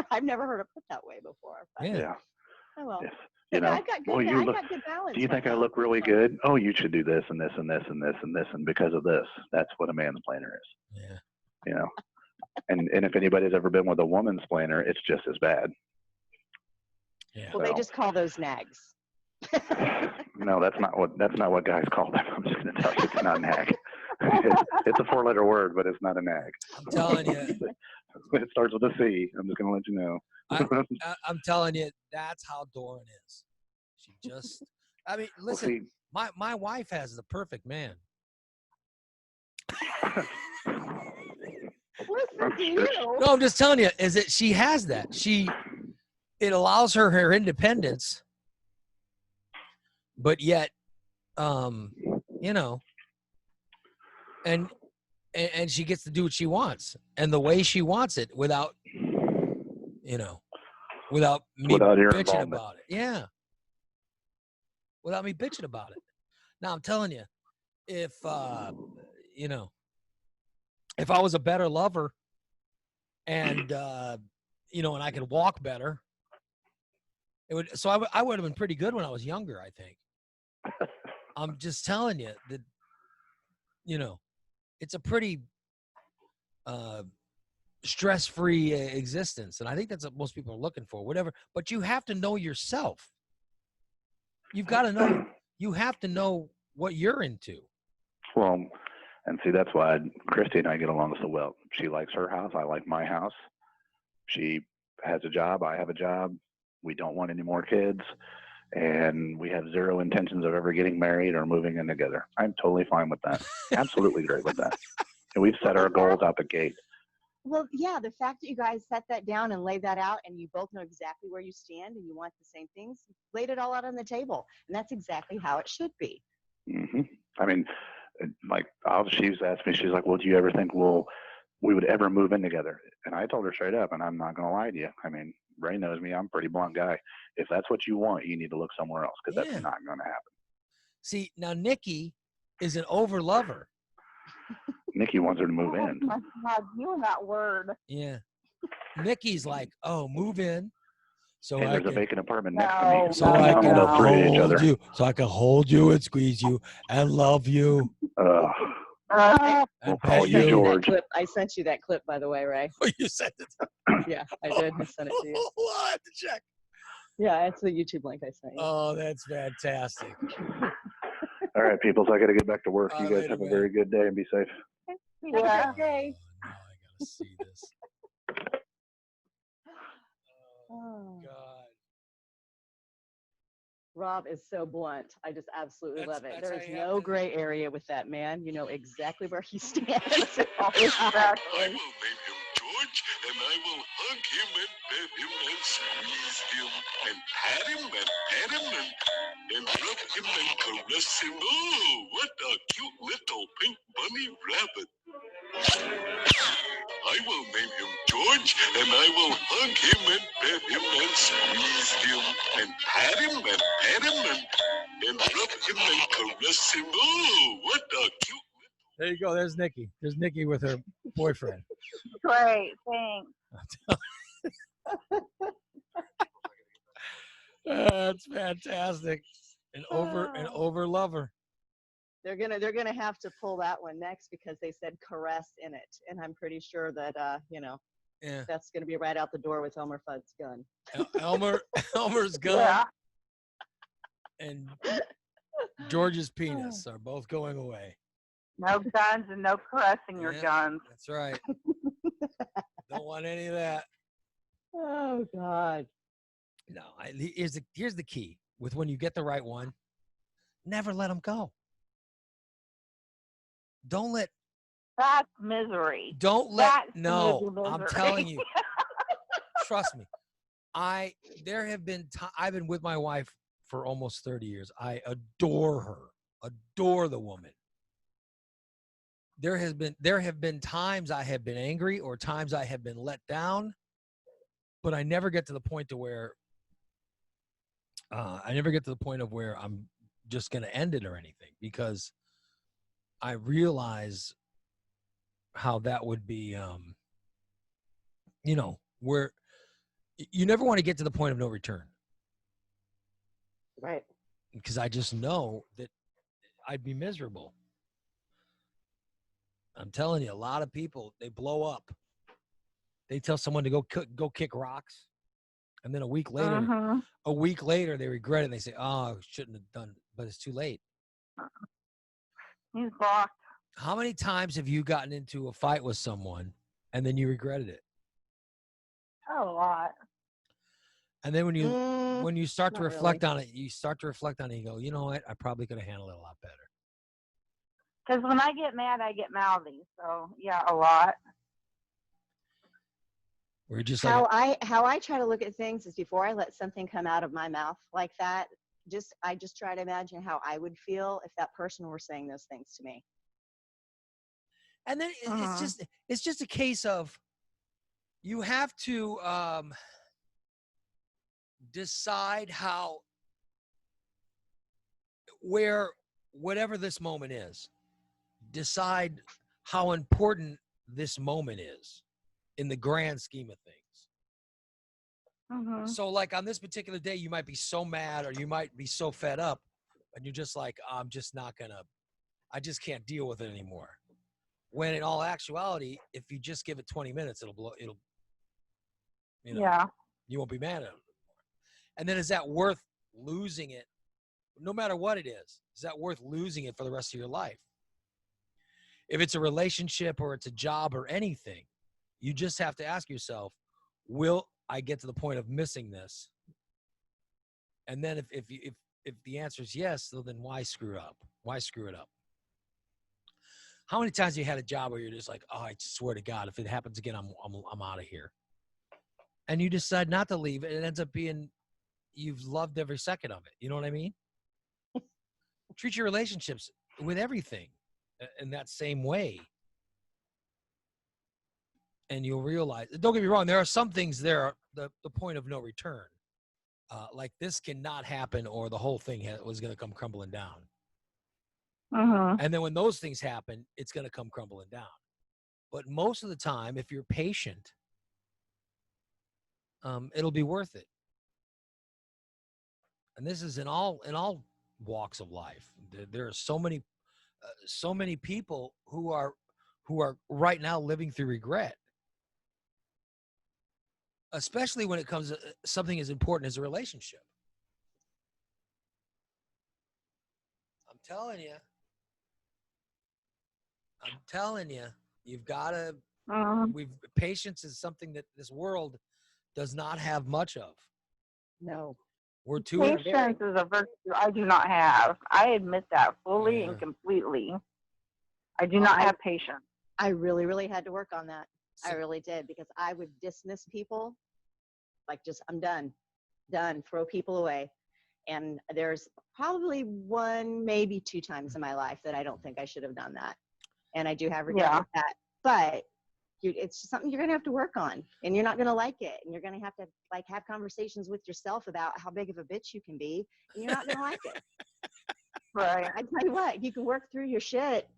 E: I've never heard it put that way before. But,
H: Yeah.
E: oh well.
H: Yes. You know,
E: I've got good, I got good balance.
H: do you think I
E: myself.
H: look really good? Oh, you should do this and this and this and this and this, and because of this, that's what a mansplainer is.
B: Yeah.
H: You know, and if anybody's ever been with a womansplainer, it's just as bad.
B: Yeah.
E: Well, they just call those nags.
H: No, that's not what guys call them. I'm just going to tell you, it's not nag. It's a 4-letter word, but it's not a nag.
B: I'm telling you.
H: It starts with a C. I'm just going to let you know.
B: I'm telling you, that's how Doran is. She just, I mean, listen, my wife has the perfect man.
E: Listen to you.
B: No, I'm just telling you, is that she has that. It allows her independence, but yet, you know, and she gets to do what she wants and the way she wants it without, you know, without me
H: your
B: bitching
H: involvement.
B: about it. Yeah. Without me bitching about it. Now I'm telling you, if you know, if I was a better lover and you know, and I could walk better, it would. So I would have been pretty good when I was younger, I think. I'm just telling you that, you know, it's a pretty stress-free existence, and I think that's what most people are looking for. Whatever, but you have to know yourself. You've got to know. You have to know what you're into.
H: Well, and see, that's why Christy and I get along so well. She likes her house. I like my house. She has a job. I have a job. We don't want any more kids. And we have zero intentions of ever getting married or moving in together. I'm totally fine with that. Absolutely great with that. And we've set our goals out the gate.
E: Well, yeah, the fact that you guys set that down and laid that out and you both know exactly where you stand and you want the same things, laid it all out on the table. And that's exactly how it should be.
H: Mm-hmm. I mean, like, she's asked me, she's like, well, do you ever think we would ever move in together? And I told her straight up, and I'm not going to lie to you. I mean, Ray knows me. I'm a pretty blunt guy. If that's what you want, you need to look somewhere else because that's not going to happen.
B: See, now Nikki is an over-lover.
H: Nikki wants her to move
D: Oh
H: in.
D: my God, you and that word.
B: Yeah. Nikki's like, oh, move in. So
H: And
B: I
H: there's
B: can,
H: a vacant apartment next to me.
B: so I can
H: Almost three to each
B: hold
H: other.
B: you. So I can hold you and squeeze you and love you.
E: I
B: And
H: We'll call
B: pet
H: you
E: sent you that
H: George.
E: clip. I sent you that clip, by the way, Ray.
B: Oh, you sent it.
E: Yeah, I did. I sent it to you.
B: I'll have to check.
E: Yeah, it's the YouTube link I sent you.
B: Oh, that's fantastic.
H: All right, people. So I got to get back to work.
B: All
H: You
B: right,
H: guys
B: later,
H: have a
B: man.
H: very good day and be safe.
E: Have a good day.
B: Oh, now I gotta see this.
E: Oh,
B: God.
E: Rob is so blunt. I just absolutely
B: That's-
E: love it.
B: that's
E: There
B: how
E: is
B: you have
E: no
B: to-
E: gray area with that man. You know exactly where he stands.
I: I will name him George, and I will hug him and pet him and squeeze him and pat him and pet him and rub him and caress him. Oh, what a cute little pink bunny rabbit. I will name him George, and I will hug him and pet him and squeeze him and pat him and pet him and rub him and caress him. Oh, what a cute.
B: There you go. There's Nikki. There's Nikki with her boyfriend.
D: Great, thanks.
B: That's fantastic. An over lover.
E: They're gonna have to pull that one next because they said caress in it, and I'm pretty sure that
B: Yeah.
E: that's gonna be right out the door with Elmer Fudd's gun.
B: Elmer's gun
D: Yeah.
B: and George's penis are both going away.
D: No guns and no caressing your
B: Yeah.
D: guns.
B: That's right. Don't want any of that.
E: Oh God.
B: No, here's the key with when you get the right one. Never let them go. Don't let.
D: That's misery.
B: Don't let.
D: That's
B: No,
D: misery.
B: I'm telling you. Trust me. There have been. I've been with my wife for almost 30 years. I adore her. Adore the woman. There have been times I have been angry or times I have been let down, but I never get to the point to where. I never get to the point of where I'm just going to end it or anything, because I realize how that would be, where you never want to get to the point of no return.
E: Right.
B: Because I just know that I'd be miserable. I'm telling you, a lot of people, they blow up. They tell someone to go kick rocks. And then a week later, they regret it. And they say, "Oh, I shouldn't have done it," but it's too late.
D: He's blocked.
B: How many times have you gotten into a fight with someone and then you regretted it?
D: A lot.
B: And then when you start to
E: not
B: reflect on it, you and you go, you know what? I probably could have handled it a lot better.
D: Because when I get mad, I get mouthy. So yeah, a lot.
B: We're just
E: How I try to look at things is before I let something come out of my mouth like that, I just try to imagine how I would feel if that person were saying those things to me.
B: and then it's just a case of you have to decide whatever this moment is, decide how important this moment is in the grand scheme of things.
D: Mm-hmm.
B: So like on this particular day, you might be so mad or you might be so fed up and you're just like, I just can't deal with it anymore. When in all actuality, if you just give it 20 minutes,
D: Yeah.
B: you won't be mad at it anymore. And then is that worth losing it? No matter what it is that worth losing it for the rest of your life? If it's a relationship or it's a job or anything, you just have to ask yourself, will I get to the point of missing this? And then if the answer is yes, so then why screw up? Why screw it up? How many times have you had a job where you're just like, oh, I swear to God, if it happens again, I'm out of here. And you decide not to leave, and it ends up being you've loved every second of it. You know what I mean? Treat your relationships with everything in that same way. And you'll realize, don't get me wrong, there are some things there, the point of no return. Like this cannot happen or the whole thing was going to come crumbling down.
D: Mm-hmm.
B: And then when those things happen, it's going to come crumbling down. But most of the time, if you're patient, it'll be worth it. And this is in all walks of life. There are so many people who are right now living through regret, especially when it comes to something as important as a relationship. I'm telling you, you've got to. Patience is something that this world does not have much of.
E: No.
B: We're too.
D: Patience is a virtue I do not have. I admit that fully and completely. I do not have patience.
E: I really, really had to work on that. I really did, because I would dismiss people like I'm done, throw people away. And there's probably one, maybe two times in my life that I don't think I should have done that. And I do have regret with that. But it's something you're going to have to work on, and you're not going to like it. And you're going to have conversations with yourself about how big of a bitch you can be, and you're not going to like it.
D: Right.
E: I tell you what, you can work through your shit.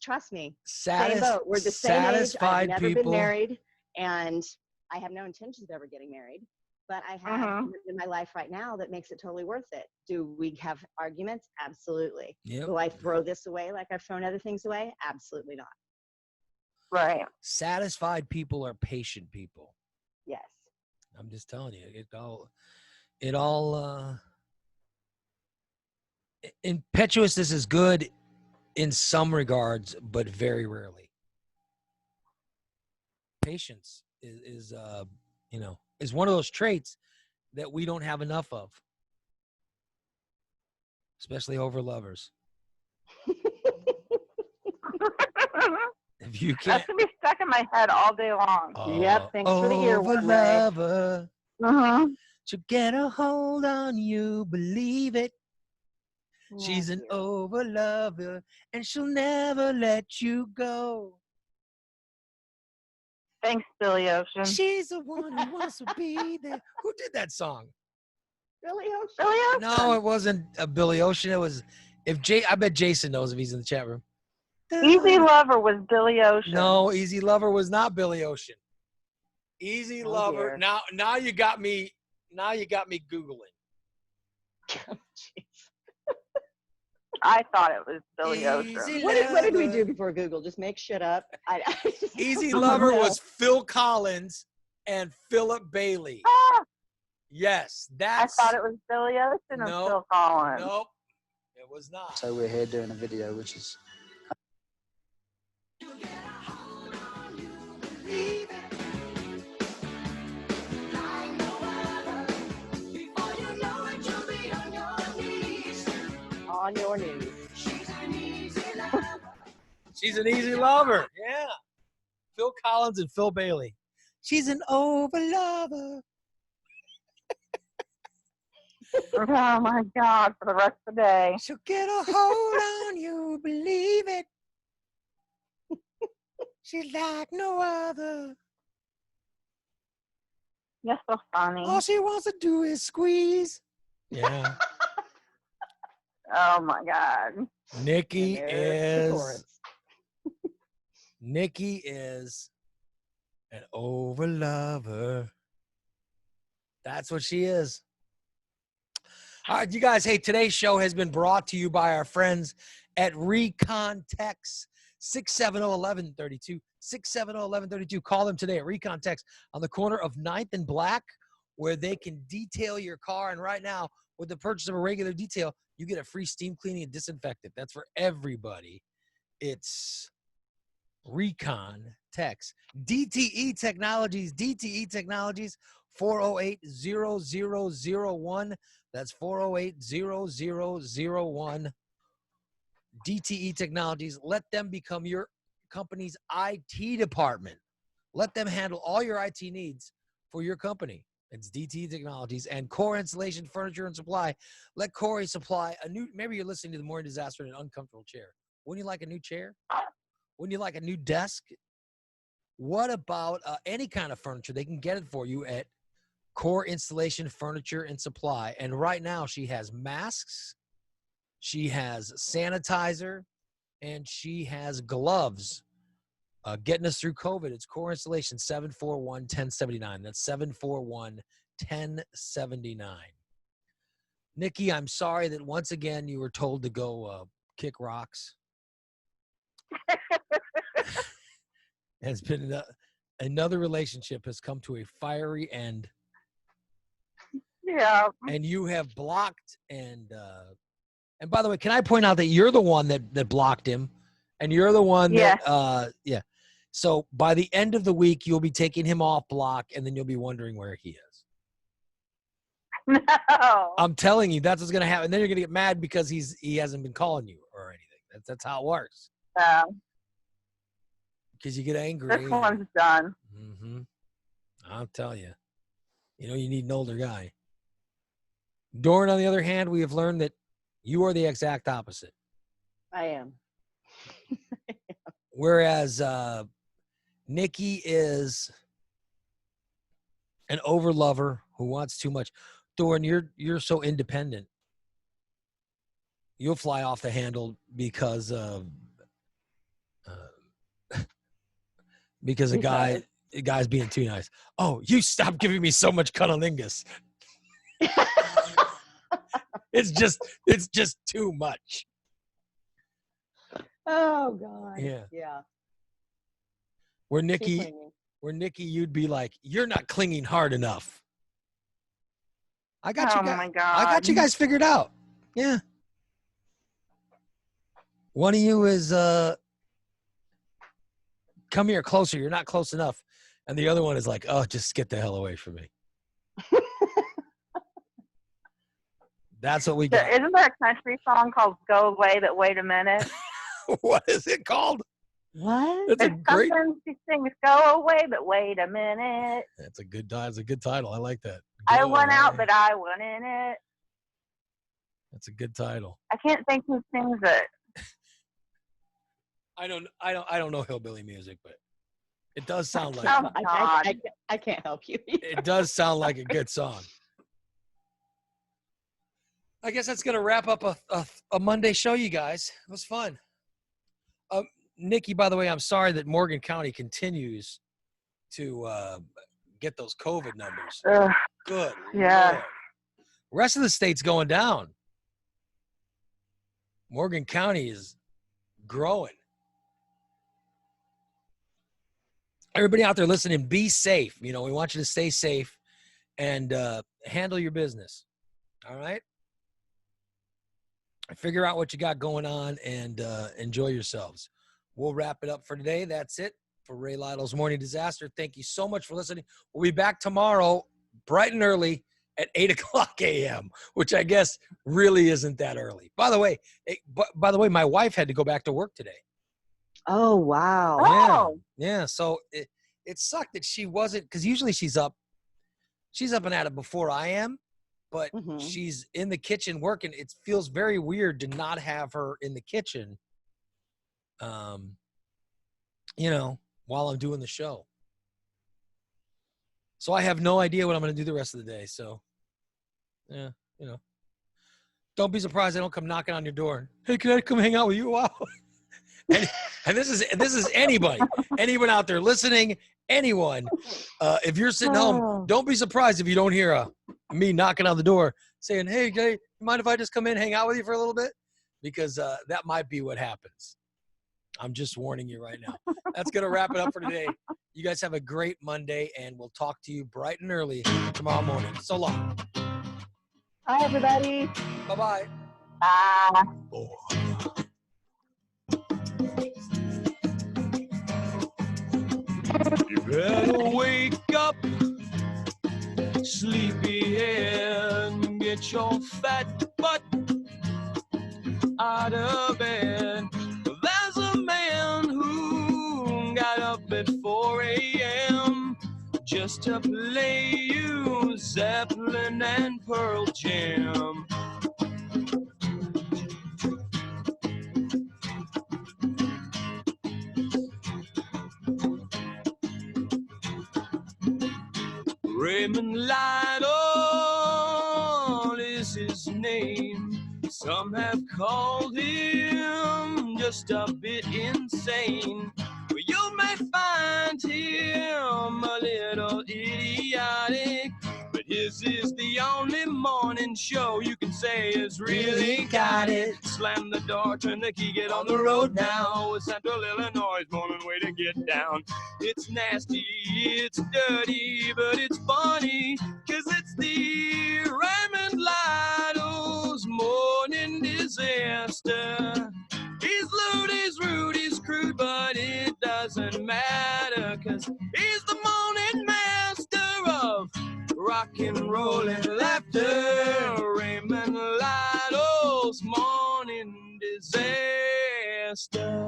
E: Trust me.
B: Same
E: boat. We're the same age. I've never been married, and I have no intentions of ever getting married. but I have
D: Mhm.
E: in my life right now that makes it totally worth it. Do we have arguments? Absolutely.
B: Yep.
E: Do I throw this away like I've thrown other things away? Absolutely not.
D: Right.
B: Satisfied people are patient people.
E: Yes.
B: I'm just telling you, it all impetuousness is good in some regards, but very rarely. Patience is is one of those traits that we don't have enough of, especially over lovers. If you can't,
D: That's gonna be stuck in my head all day long.
E: Yep, thanks for the
B: over
E: earworm, Ray.
B: lover,
D: Mhm.
B: she'll get a hold on you, believe it. She's
E: Oh,
B: an
E: dear.
B: over lover, and she'll never let you go.
D: Thanks, Billy Ocean.
B: She's the one who wants to be there. Who did that song?
E: Billy Ocean.
D: Billy Ocean.
B: No, it wasn't a Billy Ocean. It was I bet Jason knows if he's in the chat room.
D: Easy Lover was Billy Ocean.
B: No, Easy Lover was not Billy Ocean. Easy
E: Oh,
B: Lover.
E: dear.
B: Now you got me. Now you got me Googling.
E: Jeez.
D: I thought it was Billy
B: Easy
D: Ocean.
E: What did we
B: Lover.
E: do before Google? Just make shit up? I just
B: Easy
E: don't
B: Lover
E: know.
B: was Phil Collins and Philip Bailey.
D: Ah,
B: Yes,
D: I
B: that's.
D: thought it was Billy Ocean and
B: Nope.
D: Phil Collins.
B: Nope, it was not.
J: So we're here doing a video, which is
E: On your knees.
B: She's an easy lover. Yeah. Phil Collins and Phil Bailey. She's an over lover.
D: Oh my God! For the rest of the day.
B: She'll get a hold on you, believe it. She's like no other.
D: You're so funny.
B: All she wants to do is squeeze. Yeah.
D: Oh my God.
B: Nikki
E: And there's the
B: is
E: chorus.
B: Nikki is an over lover. That's what she is. All right, you guys. Hey, today's show has been brought to you by our friends at Recon Tex. 670-1132. 670-1132. Call them today at Recon Tex on the corner of 9th and Black, where they can detail your car. And right now, with the purchase of a regular detail, you get a free steam cleaning and disinfectant. That's for everybody. It's Recon Tex. DTE Technologies. DTE Technologies. 408-0001. That's 408-0001. DTE Technologies. Let them become your company's IT department. Let them handle all your IT needs for your company. It's DTE Technologies and Core Installation Furniture and Supply. Let Corey supply a new, maybe you're listening to the Morning Disaster in an uncomfortable chair. Wouldn't you like a new chair? Wouldn't you like a new desk? What about any kind of furniture? They can get it for you at Core Installation Furniture and Supply. And right now she has masks, she has sanitizer, and she has gloves. Getting us through COVID. It's Core Installation 741-1079. That's 741-1079. Nikki, I'm sorry that once again you were told to go kick rocks. It's been another relationship has come to a fiery end.
D: Yeah.
B: And you have blocked and by the way, can I point out that you're the one that blocked him, and you're the one that yeah. So by the end of the week, you'll be taking him off block, and then you'll be wondering where he is.
D: No.
B: I'm telling you, that's what's gonna happen. And then you're gonna get mad because he hasn't been calling you or anything. That's how it works.
D: Yeah.
B: Because you get angry.
D: This one's done.
B: Mm-hmm. I'll tell you. You know, you need an older guy. Doran, on the other hand, we have learned that you are the exact opposite.
E: I am.
B: Whereas Nikki is an overlover who wants too much. Doran, you're so independent. You'll fly off the handle because of a guy The guy's being too nice. Oh, you stop giving me so much cunnilingus. It's just too much.
E: Oh God.
B: Yeah.
E: Yeah.
B: Where
E: Too
B: Nikki,
E: clingy.
B: you'd be like, you're not clinging hard enough. I got
D: Oh
B: you guys.
D: my God.
B: I got you guys figured out. Yeah. One of you is come here closer. You're not close enough. And the other one is like, oh, just get the hell away from me. That's what we got.
D: Isn't there a country song called "Go Away But Wait a Minute"?
B: What is it called?
E: What?
B: That's a
D: It's
B: great.
D: something she sings, "Go away but wait a minute."
B: That's a good title. I like that.
D: I
B: Go
D: went out,
B: away.
D: but I went in it.
B: That's a good title.
D: I can't think who sings it.
B: I don't know hillbilly music, but it does sound like
D: Oh, God.
E: I can't help you.
B: it does sound like a good song. I guess that's gonna wrap up a Monday show, you guys. It was fun. Nikki, by the way, I'm sorry that Morgan County continues to get those COVID numbers.
D: Ugh.
B: Good.
D: Yeah.
B: Lord. Rest of the state's going down. Morgan County is growing. Everybody out there listening, be safe. You know, we want you to stay safe and handle your business. All right? Figure out what you got going on and enjoy yourselves. We'll wrap it up for today. That's it for Ray Lytle's Morning Disaster. Thank you so much for listening. We'll be back tomorrow bright and early at 8 o'clock a.m., which I guess really isn't that early. By the way, my wife had to go back to work today.
E: Oh wow.
D: Oh.
B: Yeah. So it sucked that she wasn't, because usually she's up and at it before I am, but she's in the kitchen working. It feels very weird to not have her in the kitchen, you know, while I'm doing the show. So I have no idea what I'm going to do the rest of the day. So, yeah, you know, don't be surprised I don't come knocking on your door. Hey, can I come hang out with you? Wow. And this is anybody, anyone out there listening, anyone. If you're sitting home, don't be surprised if you don't hear me knocking on the door saying, "Hey, you mind if I just come in, hang out with you for a little bit?" Because that might be what happens. I'm just warning you right now. That's going to wrap it up for today. You guys have a great Monday, and we'll talk to you bright and early tomorrow morning. So long.
E: Hi, everybody.
B: Bye-bye.
D: Bye.
A: You better wake up, sleepyhead, and get your fat butt out of bed. There's a man who got up at 4 a.m. just to play you Zeppelin and Pearl Jam. Raymond Lytle is his name. Some have called him just a bit insane. Well, you may find him a little idiotic, but his is the only morning show you can say is really got it. Slam the door, turn the key, get on the road now. With Central Illinois' morning way to get down. It's nasty, it's dirty, but it's funny, 'cause it's the Raymond Lytle's Morning Disaster. He's lewd, he's rude, he's crude, but it doesn't matter, 'cause he's the morning master of rock and roll and laughter. Raymond Lytle's Morning Disaster.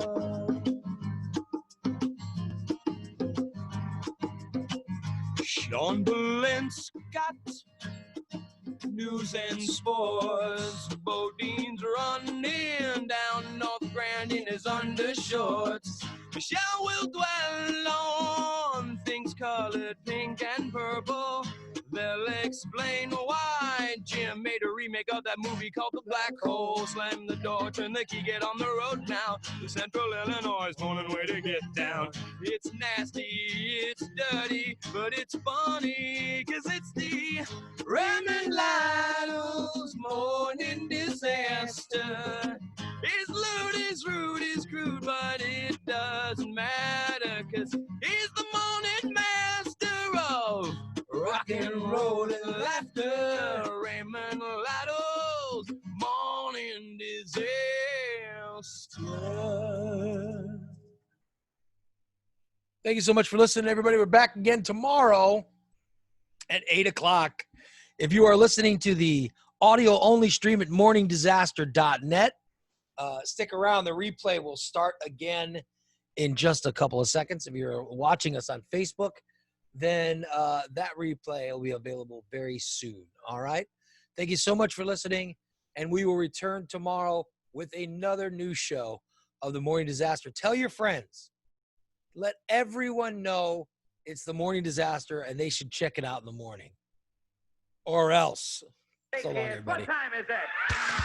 A: Sean Belen Scott, news and sports. Bodine's running down North Grand in his undershorts. Michelle will dwell on things colored pink and purple. They'll explain why Jim made a remix remake of that movie called The Black Hole. Slam the door, turn the key, get on the road now. To Central Illinois, morning way to get down. It's nasty, it's dirty, but it's funny, 'cause it's the Raymond Lytle's Morning Disaster. His loot is rude, is crude, but it doesn't matter, 'cause he's the morning master of rock and roll and laughter. Raymond Lytle's Morning Disaster.
B: Thank you so much for listening, everybody. We're back again tomorrow at 8 o'clock. If you are listening to the audio-only stream at morningdisaster.net, stick around. The replay will start again in just a couple of seconds. If you're watching us on Facebook, then that replay will be available very soon. All right? Thank you so much for listening, and we will return tomorrow with another new show of The Morning Disaster. Tell your friends. Let everyone know it's The Morning Disaster, and they should check it out in the morning. Or else. So long, everybody.
K: What time is it?